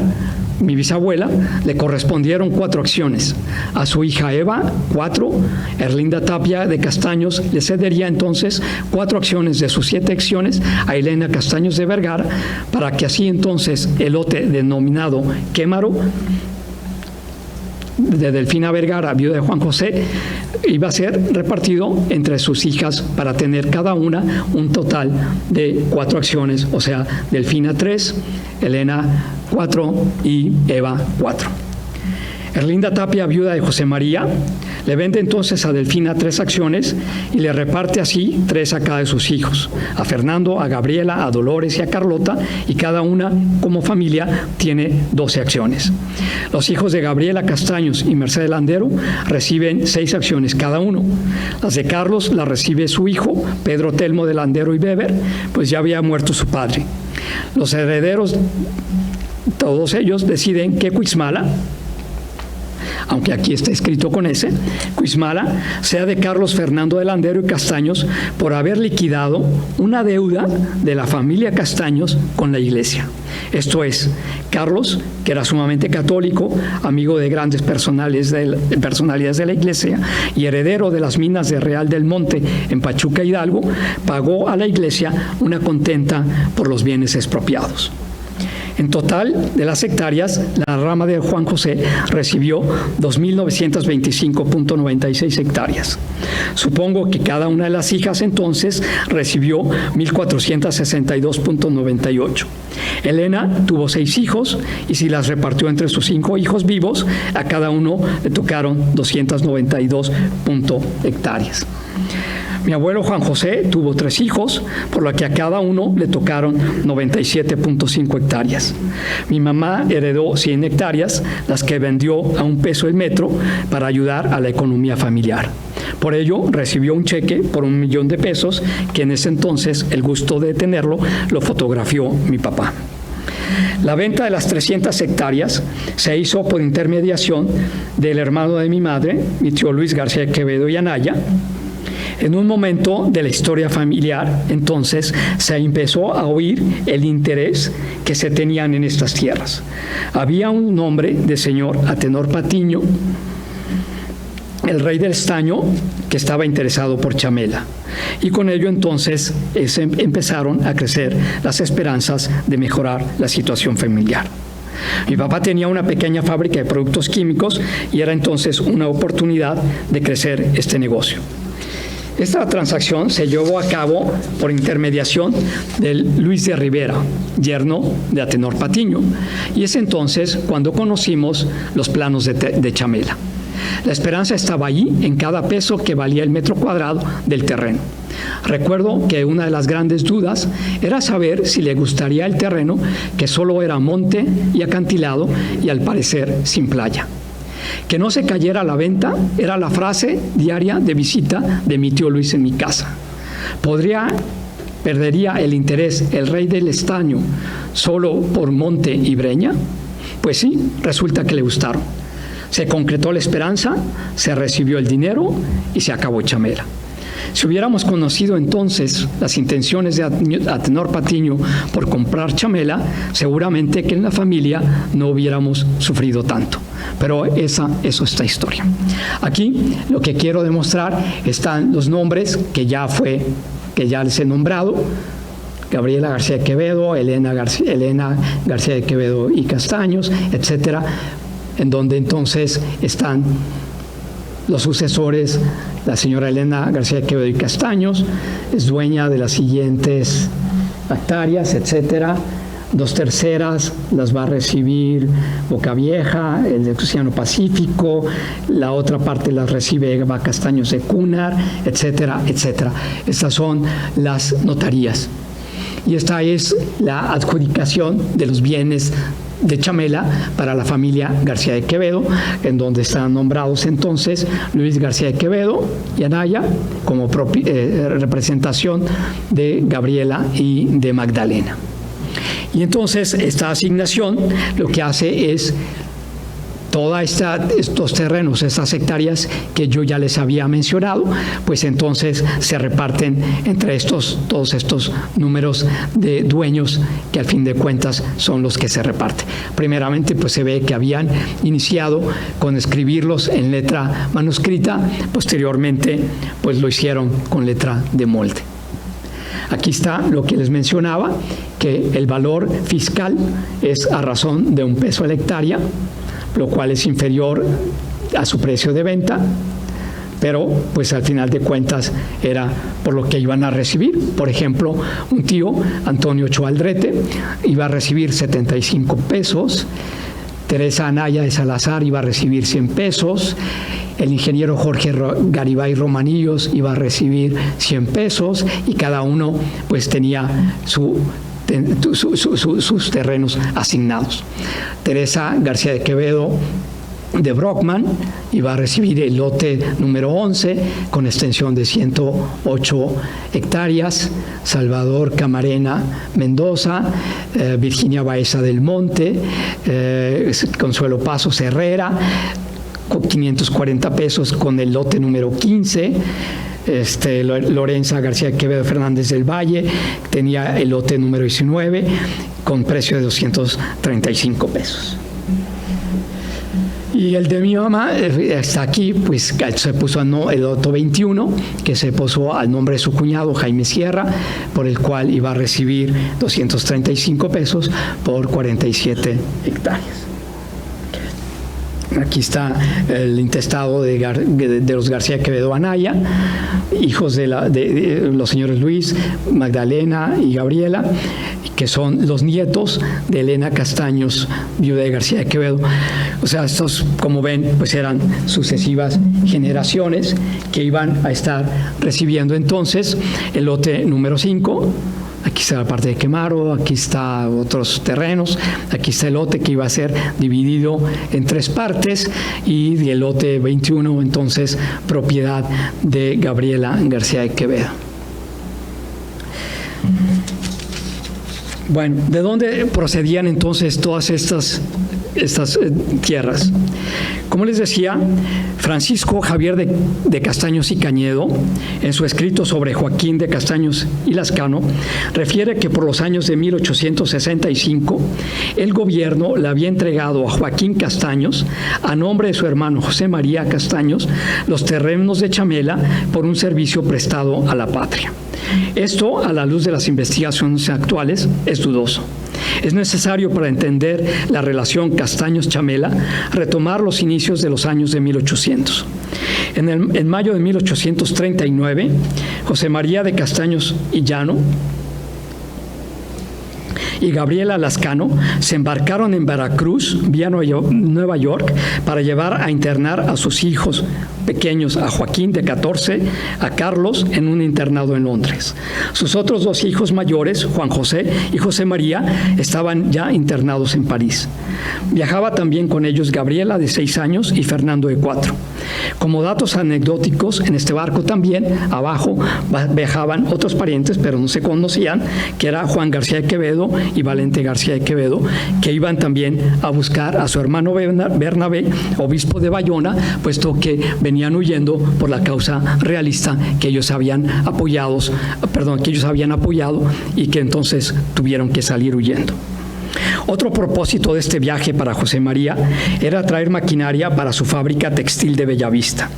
mi bisabuela, le correspondieron 4 acciones. A su hija Eva, 4. Erlinda Tapia de Castaños le cedería entonces 4 acciones de sus 7 acciones a Elena Castaños de Vergara, para que así entonces el lote denominado Quémaro, de Delfina Vergara, viuda de Juan José, iba a ser repartido entre sus hijas para tener cada una un total de 4 acciones, o sea, Delfina 3, Elena 4 y Eva 4. Erlinda Tapia, viuda de José María, le vende entonces a Delfina 3 acciones y le reparte así 3 a cada de sus hijos, a Fernando, a Gabriela, a Dolores y a Carlota, y cada una como familia tiene 12 acciones. Los hijos de Gabriela Castaños y Merced Landero reciben 6 acciones cada uno. Las de Carlos las recibe su hijo, Pedro Telmo de Landero y Weber, pues ya había muerto su padre. Los herederos, todos ellos, deciden que Cuixmala, aunque aquí está escrito con S, Cuixmala, sea de Carlos Fernando de Landero y Castaños por haber liquidado una deuda de la familia Castaños con la Iglesia. Esto es, Carlos, que era sumamente católico, amigo de grandes personalidades de la Iglesia y heredero de las minas de Real del Monte en Pachuca, Hidalgo, pagó a la Iglesia una contenta por los bienes expropiados. En total, de las hectáreas, la rama de Juan José recibió 2.925.96 hectáreas. Supongo que cada una de las hijas entonces recibió 1.462.98. Elena tuvo 6 hijos y si las repartió entre sus 5 hijos vivos, a cada uno le tocaron 292 hectáreas. Mi abuelo Juan José tuvo 3 hijos, por lo que a cada uno le tocaron 97.5 hectáreas. Mi mamá heredó 100 hectáreas, las que vendió a $1 el metro para ayudar a la economía familiar. Por ello, recibió un cheque por $1,000,000, que en ese entonces, el gusto de tenerlo, lo fotografió mi papá. La venta de las 300 hectáreas se hizo por intermediación del hermano de mi madre, mi tío Luis García Quevedo y Anaya. En un momento de la historia familiar, entonces, se empezó a oír el interés que se tenían en estas tierras. Había un nombre de señor Atenor Patiño, el rey del estaño, que estaba interesado por Chamela. Y con ello entonces empezaron a crecer las esperanzas de mejorar la situación familiar. Mi papá tenía una pequeña fábrica de productos químicos y era entonces una oportunidad de crecer este negocio. Esta transacción se llevó a cabo por intermediación de Luis de Rivera, yerno de Atenor Patiño, y es entonces cuando conocimos los planos de Chamela. La esperanza estaba allí en cada peso que valía el metro cuadrado del terreno. Recuerdo que una de las grandes dudas era saber si le gustaría el terreno, que solo era monte y acantilado y al parecer sin playa. Que no se cayera a la venta era la frase diaria de visita de mi tío Luis en mi casa. ¿Perdería el interés el rey del estaño solo por monte y breña? Pues sí, resulta que le gustaron. Se concretó la esperanza, se recibió el dinero y se acabó Chamela. Si hubiéramos conocido entonces las intenciones de Atenor Patiño por comprar Chamela, seguramente que en la familia no hubiéramos sufrido tanto. Pero eso es esta historia. Aquí lo que quiero demostrar están los nombres que ya les he nombrado: Gabriela García de Quevedo, Elena García de Quevedo y Castaños, etcétera, en donde entonces están los sucesores. La señora Elena García de Quevedo y Castaños es dueña de las siguientes hectáreas, etcétera. 2/3 las va a recibir Boca Vieja, el de Océano Pacífico, la otra parte las recibe Eva Castaños de Cúnar, etcétera, etcétera. Estas son las notarías. Y esta es la adjudicación de los bienes de Chamela para la familia García de Quevedo, en donde están nombrados entonces Luis García de Quevedo y Anaya como representación de Gabriela y de Magdalena. Y entonces esta asignación lo que hace es estos terrenos, estas hectáreas que yo ya les había mencionado, pues entonces se reparten entre todos estos números de dueños que al fin de cuentas son los que se reparten. Primeramente, pues se ve que habían iniciado con escribirlos en letra manuscrita, posteriormente pues lo hicieron con letra de molde. Aquí está lo que les mencionaba, que el valor fiscal es a razón de 1 peso a la hectárea, lo cual es inferior a su precio de venta, pero pues al final de cuentas era por lo que iban a recibir. Por ejemplo, un tío, Antonio Ochoa Aldrete, iba a recibir 75 pesos, Teresa Anaya de Salazar iba a recibir 100 pesos, el ingeniero Jorge Garibay Romanillos iba a recibir 100 pesos y cada uno pues tenía sus terrenos asignados. Teresa García de Quevedo de Brockman iba a recibir el lote número 11 con extensión de 108 hectáreas. Salvador Camarena Mendoza, Virginia Baeza del Monte, Consuelo Pasos Herrera, con 540 pesos con el lote número 15. Lorenza García Quevedo Fernández del Valle tenía el lote número 19 con precio de 235 pesos. Y el de mi mamá está aquí, pues se puso el lote 21, que se puso al nombre de su cuñado Jaime Sierra, por el cual iba a recibir 235 pesos por 47 hectáreas. Aquí está el intestado de los García Quevedo Anaya, hijos de los señores Luis, Magdalena y Gabriela, que son los nietos de Elena Castaños, viuda de García de Quevedo. O sea, estos, como ven, pues eran sucesivas generaciones que iban a estar recibiendo entonces el lote número 5. Aquí está la parte de Quemaro, aquí está otros terrenos, aquí está el lote que iba a ser dividido en 3 partes y el lote 21 entonces propiedad de Gabriela García de Quevedo. Bueno, ¿de dónde procedían entonces todas estas tierras? Como les decía, Francisco Javier de Castaños y Cañedo, en su escrito sobre Joaquín de Castaños y Lascano, refiere que por los años de 1865, el gobierno le había entregado a Joaquín Castaños, a nombre de su hermano José María Castaños, los terrenos de Chamela por un servicio prestado a la patria. Esto, a la luz de las investigaciones actuales, es dudoso. Es necesario, para entender la relación Castaños-Chamela, retomar los inicios de los años de 1800. En mayo de 1839, José María de Castaños y Llano y Gabriela Lascano se embarcaron en Veracruz, vía Nueva York, para llevar a internar a sus hijos pequeños, a Joaquín de 14, a Carlos, en un internado en Londres. Sus otros dos hijos mayores, Juan José y José María, estaban ya internados en París. Viajaba también con ellos Gabriela, de 6 años, y Fernando, de 4. Como datos anecdóticos, en este barco también, abajo, viajaban otros parientes, pero no se conocían, que era Juan García de Quevedo y Valente García de Quevedo, que iban también a buscar a su hermano Bernabé, obispo de Bayona, puesto que venían huyendo por la causa realista que ellos habían apoyado y que entonces tuvieron que salir huyendo. Otro propósito de este viaje para José María era traer maquinaria para su fábrica textil de Bellavista.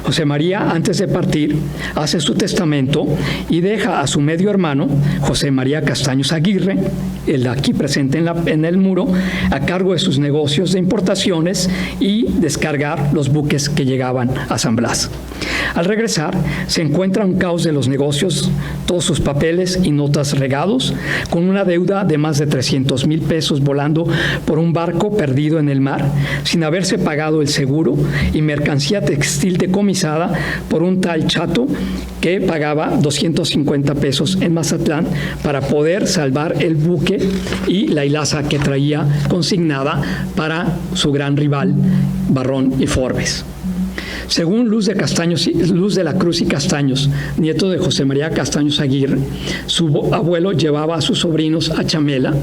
José María, antes de partir, hace su testamento y deja a su medio hermano, José María Castaños Aguirre, el aquí presente en el muro, a cargo de sus negocios de importaciones y descargar los buques que llegaban a San Blas. Al regresar, se encuentra un caos de los negocios, todos sus papeles y notas regados, con una deuda de más de 300,000 pesos volando por un barco perdido en el mar, sin haberse pagado el seguro, y mercancía textil decomisada por un tal Chato que pagaba 250 pesos en Mazatlán para poder salvar el buque y la hilaza que traía consignada para su gran rival, Barrón y Forbes. Según Luz de la Cruz y Castaños, nieto de José María Castaños Aguirre, su abuelo llevaba a sus sobrinos a Chamela,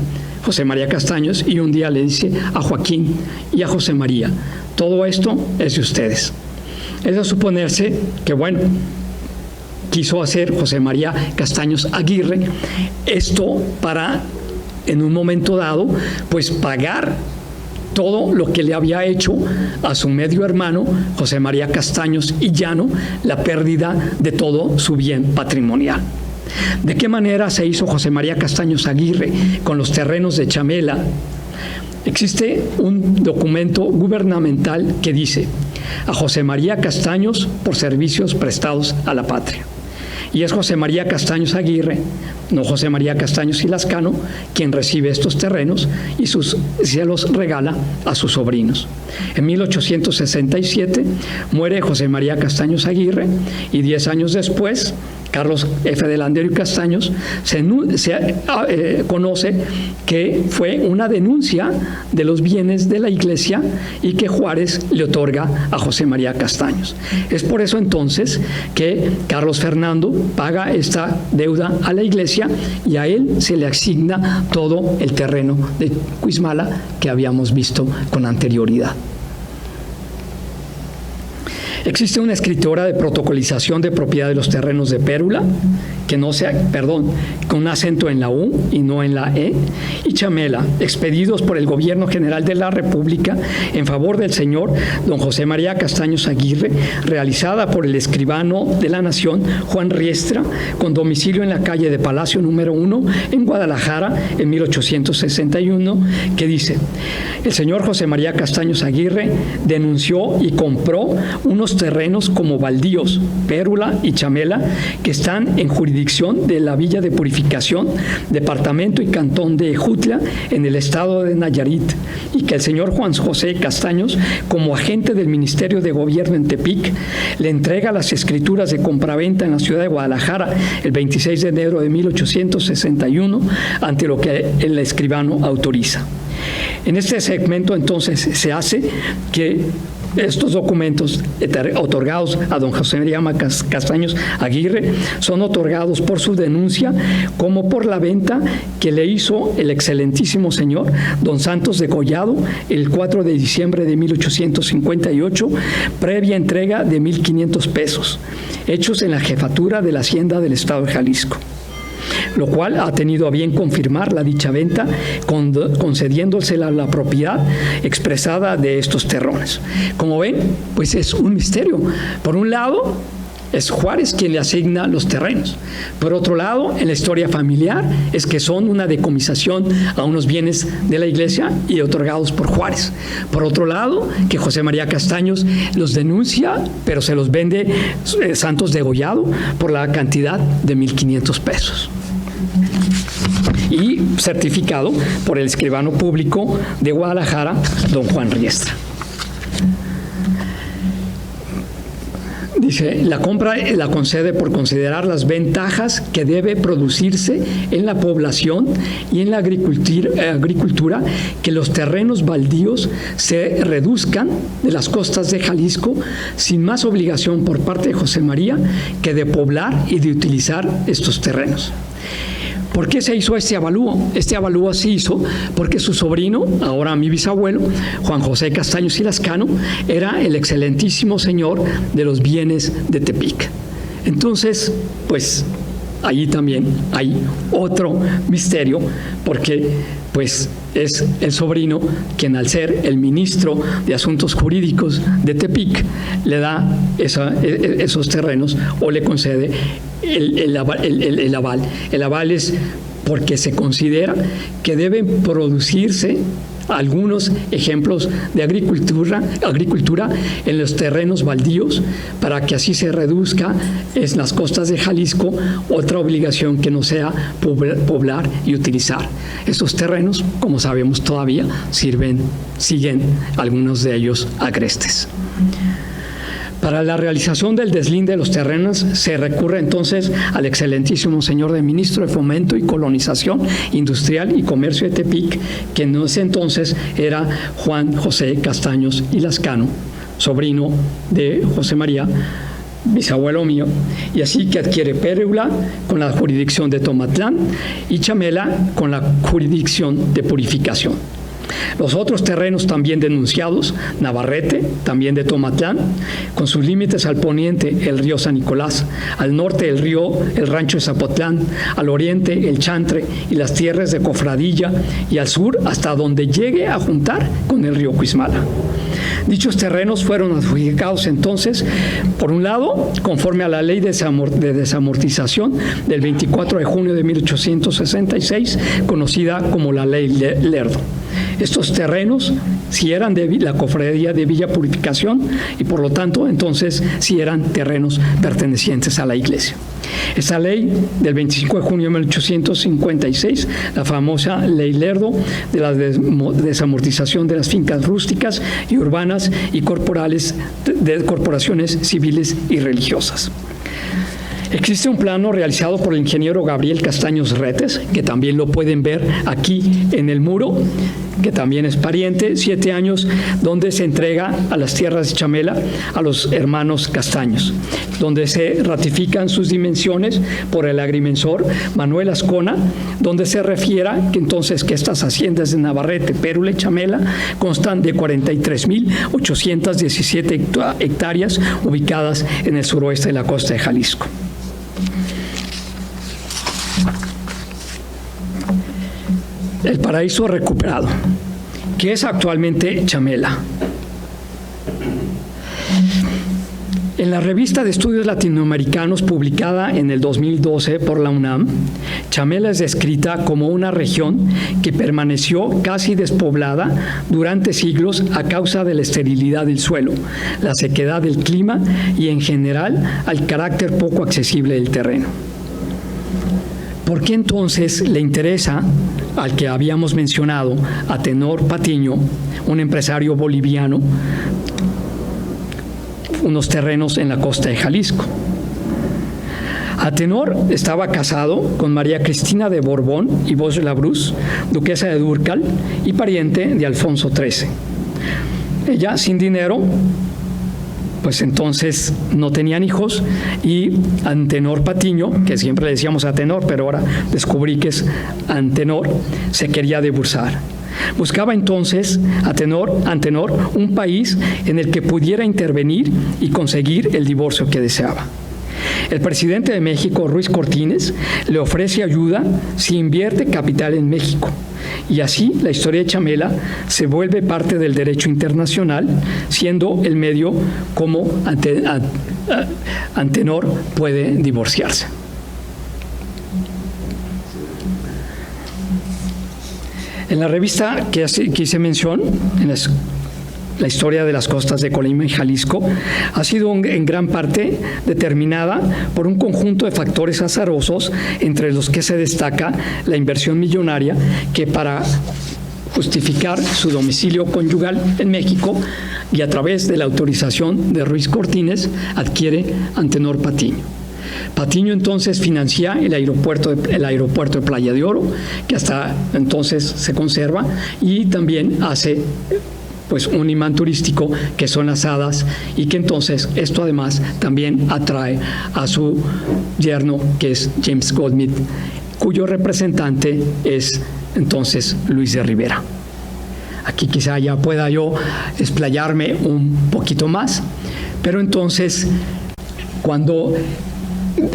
José María Castaños, y un día le dice a Joaquín y a José María: todo esto es de ustedes. Es de suponerse que, bueno, quiso hacer José María Castaños Aguirre esto para, en un momento dado, pues pagar todo lo que le había hecho a su medio hermano, José María Castaños y Llano, la pérdida de todo su bien patrimonial. ¿De qué manera se hizo José María Castaños Aguirre con los terrenos de Chamela? Existe un documento gubernamental que dice: a José María Castaños por servicios prestados a la patria. Y es José María Castaños Aguirre, no José María Castaños y Lascano, quien recibe estos terrenos y se los regala a sus sobrinos. En 1867 muere José María Castaños Aguirre y 10 años después, Carlos F. de Landero y Castaños se conoce que fue una denuncia de los bienes de la iglesia y que Juárez le otorga a José María Castaños. Es por eso entonces que Carlos Fernando paga esta deuda a la iglesia y a él se le asigna todo el terreno de Cuizmala que habíamos visto con anterioridad. Existe una escritora de protocolización de propiedad de los terrenos de Pérula, con un acento en la U y no en la E, y Chamela, expedidos por el Gobierno General de la República en favor del señor don José María Castaños Aguirre, realizada por el escribano de la Nación, Juan Riestra, con domicilio en la calle de Palacio número 1, en Guadalajara, en 1861, que dice: el señor José María Castaños Aguirre denunció y compró unos terrenos como baldíos, Pérula y Chamela, que están en jurisdicción de la Villa de Purificación, departamento y cantón de Ejutla, en el estado de Nayarit, y que el señor Juan José Castaños, como agente del Ministerio de Gobierno en Tepic, le entrega las escrituras de compraventa en la ciudad de Guadalajara el 26 de enero de 1861, ante lo que el escribano autoriza. En este segmento entonces se hace que Estos documentos otorgados a don José María Castaños Aguirre son otorgados por su denuncia como por la venta que le hizo el excelentísimo señor don Santos de Collado el 4 de diciembre de 1858, previa entrega de 1,500 pesos, hechos en la jefatura de la Hacienda del Estado de Jalisco, lo cual ha tenido a bien confirmar la dicha venta, concediéndosela la propiedad expresada de estos terrenos. Como ven, pues es un misterio. Por un lado, es Juárez quien le asigna los terrenos. Por otro lado, en la historia familiar, es que son una decomisación a unos bienes de la iglesia y otorgados por Juárez. Por otro lado, que José María Castaños los denuncia, pero se los vende Santos de Collado por la cantidad de 1,500 pesos. Y certificado por el escribano público de Guadalajara, don Juan Riestra. Dice, la compra la concede por considerar las ventajas que debe producirse en la población y en la agricultura, que los terrenos baldíos se reduzcan de las costas de Jalisco sin más obligación por parte de José María que de poblar y de utilizar estos terrenos. ¿Por qué se hizo este avalúo? Este avalúo se hizo porque su sobrino, ahora mi bisabuelo, Juan José Castaños y Lascano, era el excelentísimo señor de los bienes de Tepic. Entonces, pues, allí también hay otro misterio, porque pues es el sobrino quien, al ser el ministro de Asuntos Jurídicos de Tepic, le da esos terrenos o le concede el aval. El aval es porque se considera que deben producirse algunos ejemplos de agricultura en los terrenos baldíos, para que así se reduzca en las costas de Jalisco otra obligación que no sea poblar y utilizar. Esos terrenos, como sabemos todavía, siguen algunos de ellos agrestes. Para la realización del deslinde de los terrenos se recurre entonces al excelentísimo señor de Ministro de Fomento y Colonización Industrial y Comercio de Tepic, que en ese entonces era Juan José Castaños y Lascano, sobrino de José María, bisabuelo mío, y así que adquiere Pérola con la jurisdicción de Tomatlán y Chamela con la jurisdicción de Purificación. Los otros terrenos también denunciados, Navarrete, también de Tomatlán, con sus límites al poniente el río San Nicolás, al norte el rancho de Zapotlán, al oriente el Chantre y las tierras de Cofradilla, y al sur hasta donde llegue a juntar con el río Cuismala. Dichos terrenos fueron adjudicados entonces, por un lado, conforme a la ley de desamortización del 24 de junio de 1866, conocida como la Ley Lerdo. Estos terrenos sí eran de la cofradía de Villa Purificación y por lo tanto entonces sí eran terrenos pertenecientes a la iglesia. Esta ley del 25 de junio de 1856, la famosa Ley Lerdo de la desamortización de las fincas rústicas y urbanas y corporales de corporaciones civiles y religiosas. Existe un plano realizado por el ingeniero Gabriel Castaños Retes, que también lo pueden ver aquí en el muro, que también es pariente, 7 años, donde se entrega a las tierras de Chamela a los hermanos Castaños, donde se ratifican sus dimensiones por el agrimensor Manuel Ascona, donde se refiera que entonces que estas haciendas de Navarrete, Pérola y Chamela constan de 43.817 hectáreas ubicadas en el suroeste de la costa de Jalisco. El paraíso recuperado, que es actualmente Chamela. En la revista de estudios latinoamericanos publicada en el 2012 por la UNAM, Chamela es descrita como una región que permaneció casi despoblada durante siglos a causa de la esterilidad del suelo, la sequedad del clima y en general al carácter poco accesible del terreno. ¿Por qué entonces le interesa al que habíamos mencionado, a Tenor Patiño, un empresario boliviano, unos terrenos en la costa de Jalisco? Atenor estaba casado con María Cristina de Borbón y Bosch-Labruz, duquesa de Dúrcal y pariente de Alfonso XIII. ella sin dinero, pues entonces no tenían hijos, y Antenor Patiño, que siempre le decíamos Atenor, pero ahora descubrí que es Antenor, se quería divorciar. Buscaba entonces Antenor un país en el que pudiera intervenir y conseguir el divorcio que deseaba. El presidente de México, Ruiz Cortines, le ofrece ayuda si invierte capital en México. Y así la historia de Chamela se vuelve parte del derecho internacional, siendo el medio como Antenor puede divorciarse. En la revista que hice mención, en la historia de las costas de Colima y Jalisco, ha sido en gran parte determinada por un conjunto de factores azarosos, entre los que se destaca la inversión millonaria que, para justificar su domicilio conyugal en México y a través de la autorización de Ruiz Cortines, adquiere Antenor Patiño. Patiño entonces financia el aeropuerto de Playa de Oro, que hasta entonces se conserva, y también hace pues un imán turístico que son las hadas, y que entonces esto además también atrae a su yerno, que es James Goldsmith, cuyo representante es entonces Luis de Rivera. Aquí quizá ya pueda yo explayarme un poquito más, pero entonces cuando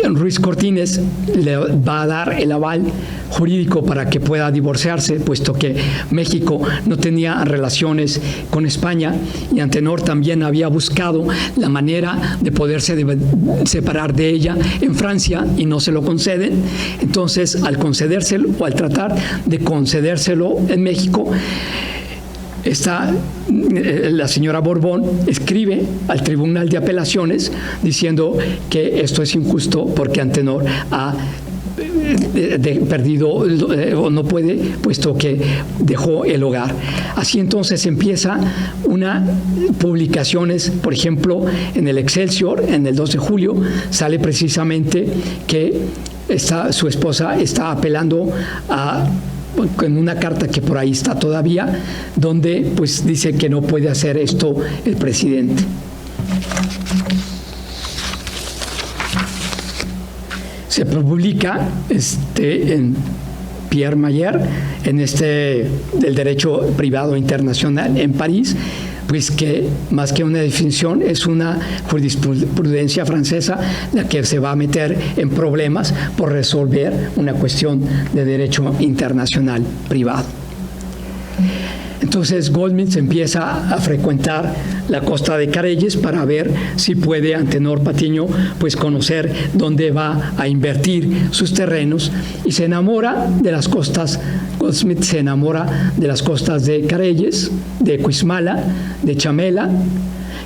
Ruiz Cortines le va a dar el aval jurídico para que pueda divorciarse, puesto que México no tenía relaciones con España y Antenor también había buscado la manera de poderse separar de ella en Francia y no se lo conceden. Entonces, al concedérselo, o al tratar de concedérselo en México, la señora Borbón escribe al Tribunal de Apelaciones diciendo que esto es injusto porque Antenor ha perdido o no puede, puesto que dejó el hogar. Así entonces empieza una publicaciones, por ejemplo, en el Excelsior, en el 2 de julio, sale precisamente que su esposa está apelando en una carta que por ahí está todavía, donde pues dice que no puede hacer esto el presidente. Se publica en Pierre Mayer, del derecho privado internacional en París, pues que más que una definición es una jurisprudencia francesa la que se va a meter en problemas por resolver una cuestión de derecho internacional privado. Entonces Goldsmith empieza a frecuentar la costa de Careyes para ver si puede Antenor Patiño pues conocer dónde va a invertir sus terrenos, y se enamora de las costas. Goldsmith se enamora de las costas de Careyes, de Cuixmala, de Chamela,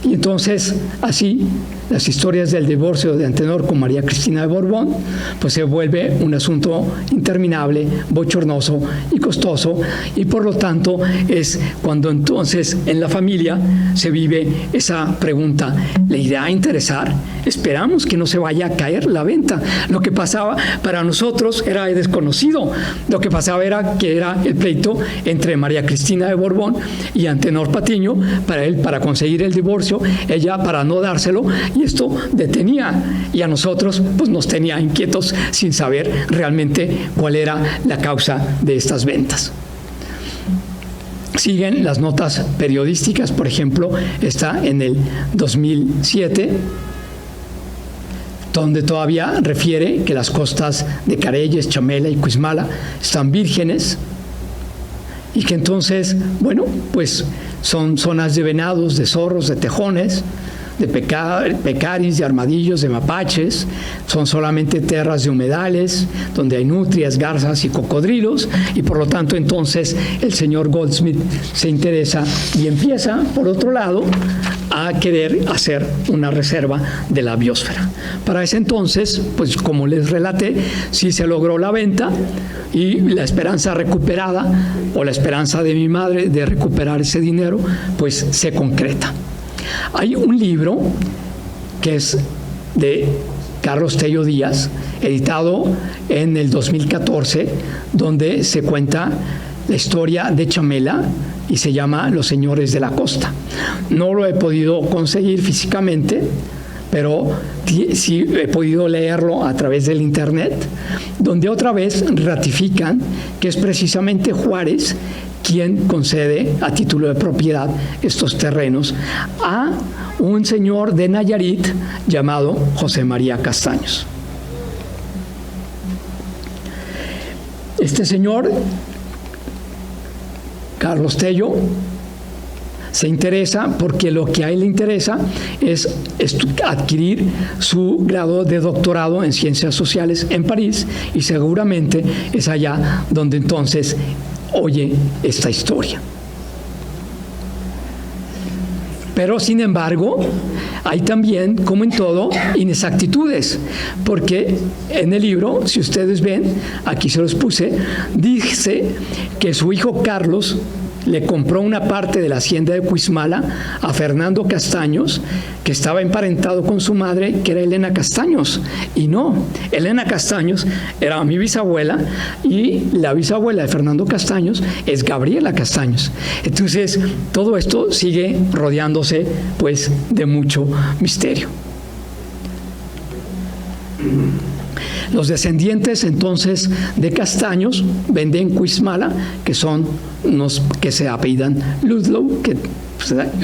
y entonces así las historias del divorcio de Antenor con María Cristina de Borbón pues se vuelve un asunto interminable, bochornoso y costoso, y por lo tanto es cuando entonces en la familia se vive esa pregunta: ¿le irá a interesar? Esperamos que no se vaya a caer la venta. Lo que pasaba para nosotros era desconocido. Lo que pasaba era que era el pleito entre María Cristina de Borbón y Antenor Patiño, para conseguir el divorcio, ella para no dárselo, y esto detenía, y a nosotros pues nos tenía inquietos sin saber realmente cuál era la causa de estas ventas. Siguen las notas periodísticas, por ejemplo, está en el 2007, donde todavía refiere que las costas de Careyes, Chamela y Cuixmala están vírgenes, y que entonces, bueno, pues son zonas de venados, de zorros, de tejones, de pecaris, de armadillos, de mapaches. Son solamente tierras de humedales donde hay nutrias, garzas y cocodrilos, y por lo tanto entonces el señor Goldsmith se interesa y empieza, por otro lado, a querer hacer una reserva de la biosfera. Para ese entonces, pues como les relaté, sí se logró la venta, y la esperanza recuperada, o la esperanza de mi madre de recuperar ese dinero, pues se concreta. Hay un libro que es de Carlos Tello Díaz, editado en el 2014, donde se cuenta la historia de Chamela y se llama Los Señores de la Costa. No lo he podido conseguir físicamente, pero sí he podido leerlo a través del internet, donde otra vez ratifican que es precisamente Juárez quien concede a título de propiedad estos terrenos a un señor de Nayarit llamado José María Castaños. Este señor, Carlos Tello, se interesa porque lo que a él le interesa es adquirir su grado de doctorado en Ciencias Sociales en París, y seguramente es allá donde entonces oye esta historia. Pero, sin embargo, hay también, como en todo, inexactitudes, porque en el libro, si ustedes ven, aquí se los puse, dice que su hijo Carlos le compró una parte de la hacienda de Cuizmala a Fernando Castaños, que estaba emparentado con su madre, que era Elena Castaños. Y no, Elena Castaños era mi bisabuela, y la bisabuela de Fernando Castaños es Gabriela Castaños. Entonces, todo esto sigue rodeándose, pues, de mucho misterio. Los descendientes entonces de Castaños venden Cuizmala, que son unos que se apellidan Ludlow,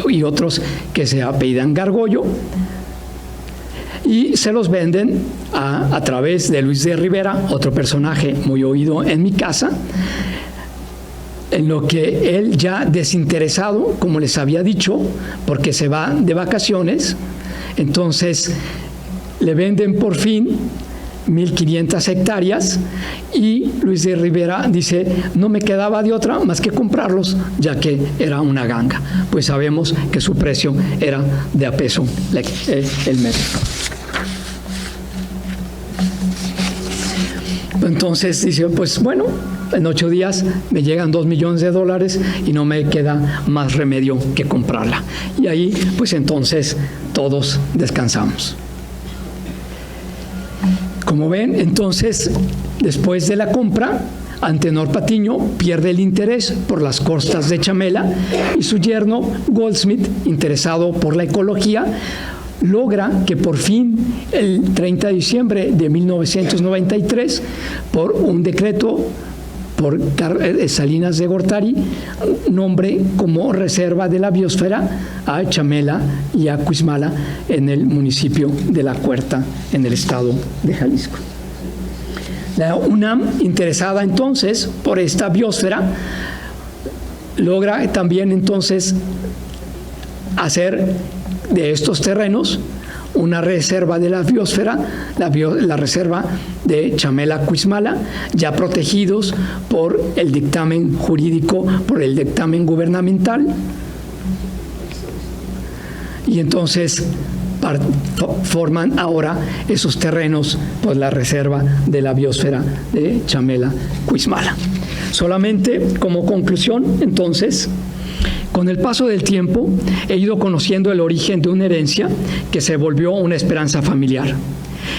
y otros que se apellidan Gargollo, y se los venden a través de Luis de Rivera, otro personaje muy oído en mi casa, en lo que él, ya desinteresado, como les había dicho, porque se va de vacaciones, entonces le venden por fin 1.500 hectáreas, y Luis de Rivera dice: no me quedaba de otra más que comprarlos, ya que era una ganga. Pues sabemos que su precio era de a peso el metro. Entonces dice: pues bueno, en 8 días me llegan $2 millones y no me queda más remedio que comprarla. Y ahí, pues entonces todos descansamos. Como ven, entonces, después de la compra, Antenor Patiño pierde el interés por las costas de Chamela, y su yerno Goldsmith, interesado por la ecología, logra que por fin, el 30 de diciembre de 1993, por un decreto por Salinas de Gortari, nombre como reserva de la biosfera a Chamela y a Cuizmala en el municipio de La Cuerta, en el estado de Jalisco. La UNAM, interesada entonces por esta biosfera, logra también entonces hacer de estos terrenos una reserva de la biosfera, la reserva de Chamela-Cuizmala, ya protegidos por el dictamen jurídico, por el dictamen gubernamental. Y entonces forman ahora esos terrenos, pues, la reserva de la biosfera de Chamela-Cuizmala. Solamente como conclusión, entonces, con el paso del tiempo, he ido conociendo el origen de una herencia que se volvió una esperanza familiar.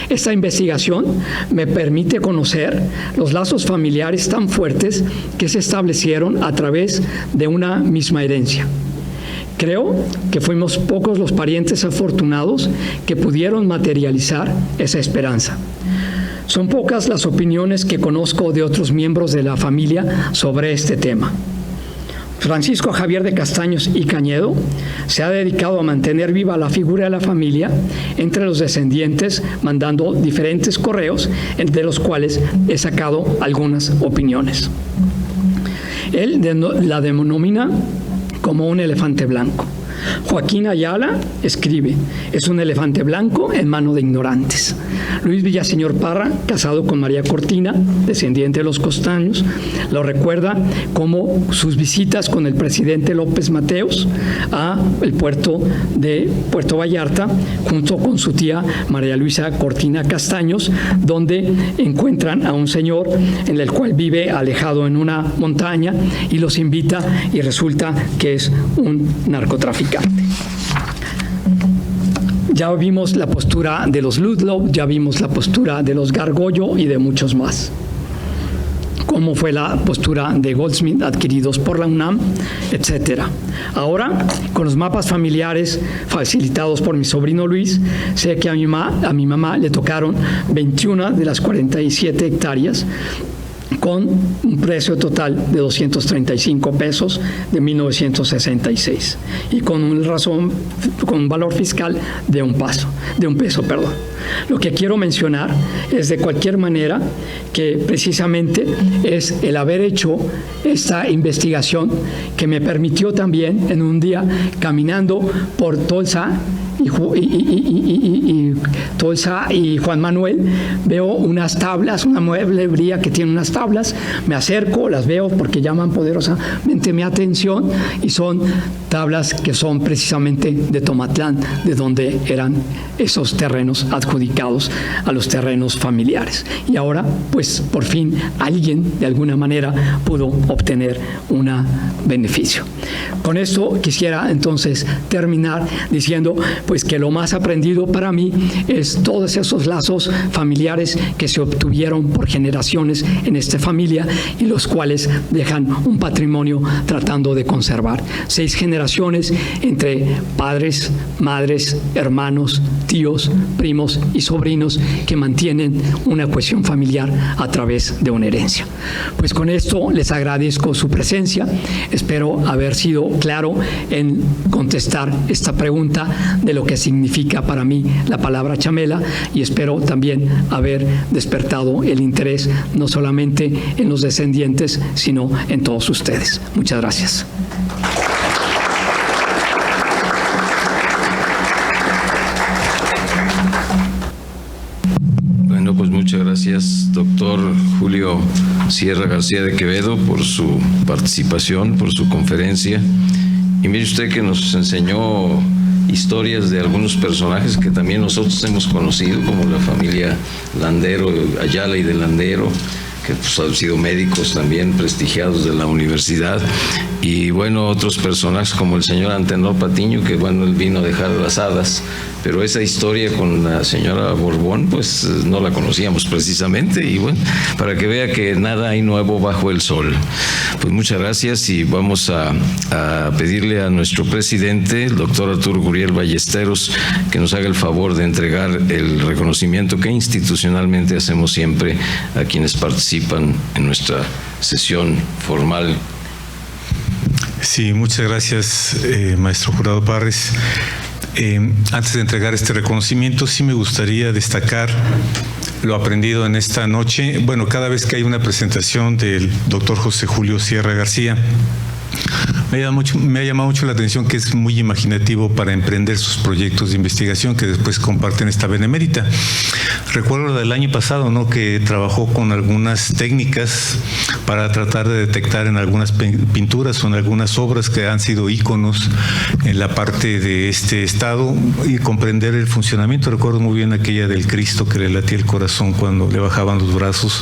Esta investigación me permite conocer los lazos familiares tan fuertes que se establecieron a través de una misma herencia. Creo que fuimos pocos los parientes afortunados que pudieron materializar esa esperanza. Son pocas las opiniones que conozco de otros miembros de la familia sobre este tema. Francisco Javier de Castaños y Cañedo se ha dedicado a mantener viva la figura de la familia entre los descendientes, mandando diferentes correos, de los cuales he sacado algunas opiniones. Él la denomina como un elefante blanco. Joaquín Ayala escribe: es un elefante blanco en mano de ignorantes. Luis Villaseñor Parra, casado con María Cortina, descendiente de los Castaños, lo recuerda como sus visitas con el presidente López Mateos a el puerto de Puerto Vallarta, junto con su tía María Luisa Cortina Castaños, donde encuentran a un señor en el cual vive alejado en una montaña, y los invita, y resulta que es un narcotraficante. Ya vimos la postura de los Ludlow, ya vimos la postura de los Gargollo y de muchos más. cómo fue la postura de Goldsmith adquiridos por la UNAM, etc. Ahora, con los mapas familiares facilitados por mi sobrino Luis, sé que a mi mamá le tocaron 21 de las 47 hectáreas, con un precio total de 235 pesos de 1966 y con un valor fiscal de un peso. Lo que quiero mencionar es de cualquier manera que precisamente es el haber hecho esta investigación que me permitió también en un día caminando por Tolsa y Juan Manuel, veo unas tablas, una mueblería que tiene unas tablas, me acerco, las veo porque llaman poderosamente mi atención y son tablas que son precisamente de Tomatlán, de donde eran esos terrenos adjudicados a los terrenos familiares. Y ahora, pues por fin alguien de alguna manera pudo obtener un beneficio. Con esto quisiera entonces terminar diciendo pues que lo más aprendido para mí es todos esos lazos familiares que se obtuvieron por generaciones en esta familia y los cuales dejan un patrimonio tratando de conservar. 6 generaciones entre padres, madres, hermanos, tíos, primos y sobrinos que mantienen una cohesión familiar a través de una herencia. Pues con esto les agradezco su presencia. Espero haber sido claro en contestar esta pregunta de lo que significa para mí la palabra chamela y espero también haber despertado el interés no solamente en los descendientes, sino en todos ustedes. Muchas gracias. Bueno, pues muchas gracias, doctor Julio Sierra García de Quevedo, por su participación, por su conferencia. Y mire usted que nos enseñó historias de algunos personajes que también nosotros hemos conocido, como la familia Landero, Ayala y de Landero, que pues, han sido médicos también prestigiados de la universidad, y bueno, otros personajes como el señor Antenor Patiño, que bueno, él vino a dejar las hadas, pero esa historia con la señora Borbón, pues no la conocíamos precisamente, y bueno, para que vea que nada hay nuevo bajo el sol. Pues muchas gracias y vamos a pedirle a nuestro presidente, el doctor Arturo Gurriel Ballesteros, que nos haga el favor de entregar el reconocimiento que institucionalmente hacemos siempre a quienes participan en nuestra sesión formal. Sí, muchas gracias, maestro Jurado Parres. Antes de entregar este reconocimiento, sí me gustaría destacar lo aprendido en esta noche. Bueno, cada vez que hay una presentación del doctor José Julio Sierra García, me ha llamado mucho la atención que es muy imaginativo para emprender sus proyectos de investigación que después comparten esta benemérita. Recuerdo del año pasado, ¿no?, que trabajó con algunas técnicas para tratar de detectar en algunas pinturas o en algunas obras que han sido íconos en la parte de este estado y comprender el funcionamiento. Recuerdo muy bien aquella del Cristo que le latía el corazón cuando le bajaban los brazos,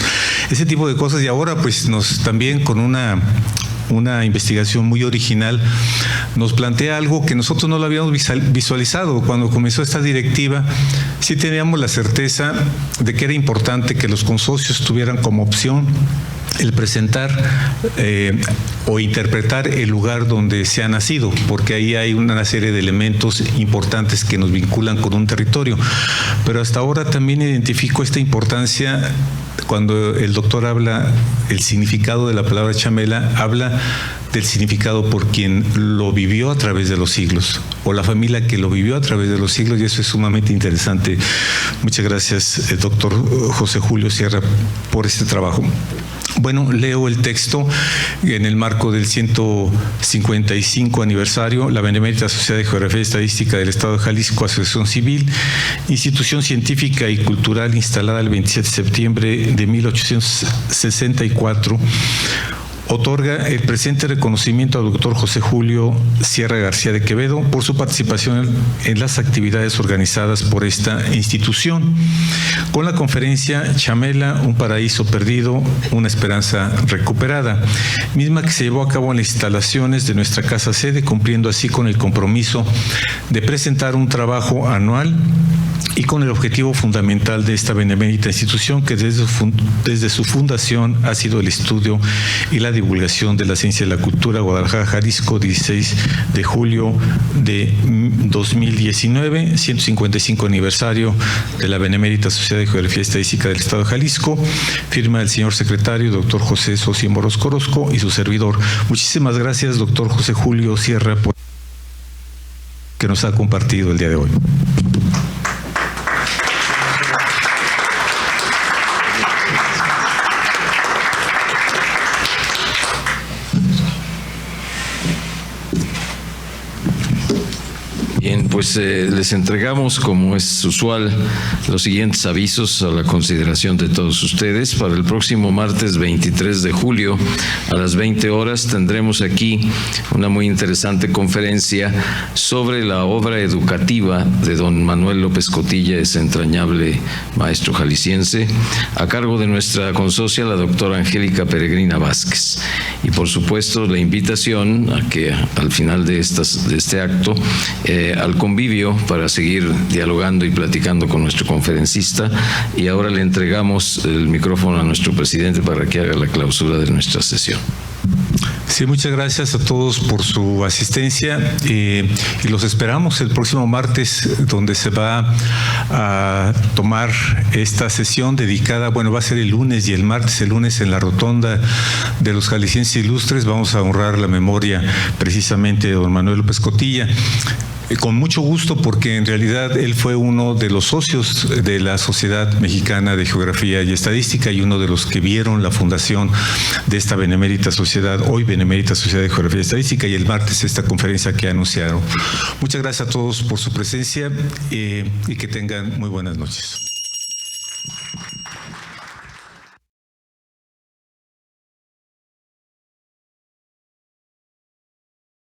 ese tipo de cosas. Y ahora pues también con una investigación muy original, nos plantea algo que nosotros no lo habíamos visualizado. Cuando comenzó esta directiva, sí teníamos la certeza de que era importante que los consorcios tuvieran como opción el presentar o interpretar el lugar donde se ha nacido, porque ahí hay una serie de elementos importantes que nos vinculan con un territorio. Pero hasta ahora también identifico esta importancia cuando el doctor habla el significado de la palabra chamela, habla del significado por quien lo vivió a través de los siglos, o la familia que lo vivió a través de los siglos, y eso es sumamente interesante. Muchas gracias, doctor José Julio Sierra, por este trabajo. Bueno, leo el texto en el marco del 155 aniversario, la Benemérita Sociedad de Geografía y Estadística del Estado de Jalisco, Asociación Civil, institución científica y cultural instalada el 27 de septiembre de 1864, otorga el presente reconocimiento al doctor José Julio Sierra García de Quevedo por su participación en las actividades organizadas por esta institución, con la conferencia Chamela, un paraíso perdido, una esperanza recuperada, misma que se llevó a cabo en las instalaciones de nuestra casa sede, cumpliendo así con el compromiso de presentar un trabajo anual y con el objetivo fundamental de esta benemérita institución que desde su fundación ha sido el estudio y la divulgación de la ciencia y la cultura. Guadalajara, Jalisco, 16 de julio de 2019, 155 aniversario de la Benemérita Sociedad de Geografía y Estadística del Estado de Jalisco. Firma el señor secretario, doctor José Sosi Orozco Orozco, y su servidor. Muchísimas gracias, doctor José Julio Sierra, por que nos ha compartido el día de hoy. Bien, pues les entregamos, como es usual, los siguientes avisos a la consideración de todos ustedes. Para el próximo martes 23 de julio a las 20 horas tendremos aquí una muy interesante conferencia sobre la obra educativa de don Manuel López Cotilla, ese entrañable maestro jalisciense, a cargo de nuestra consocia, la doctora Angélica Peregrina Vázquez. Y por supuesto la invitación a que al final de este acto al convivio para seguir dialogando y platicando con nuestro conferencista. Y ahora le entregamos el micrófono a nuestro presidente para que haga la clausura de nuestra sesión. Sí, muchas gracias a todos por su asistencia y los esperamos el próximo martes, donde se va a tomar esta sesión dedicada, bueno, va a ser el lunes y el martes. El lunes en la rotonda de los jaliscienses ilustres vamos a honrar la memoria precisamente de don Manuel López Cotilla. Con mucho gusto, porque en realidad él fue uno de los socios de la Sociedad Mexicana de Geografía y Estadística y uno de los que vieron la fundación de esta benemérita sociedad, hoy Benemérita Sociedad de Geografía y Estadística, y el martes esta conferencia que anunciaron. Muchas gracias a todos por su presencia y que tengan muy buenas noches.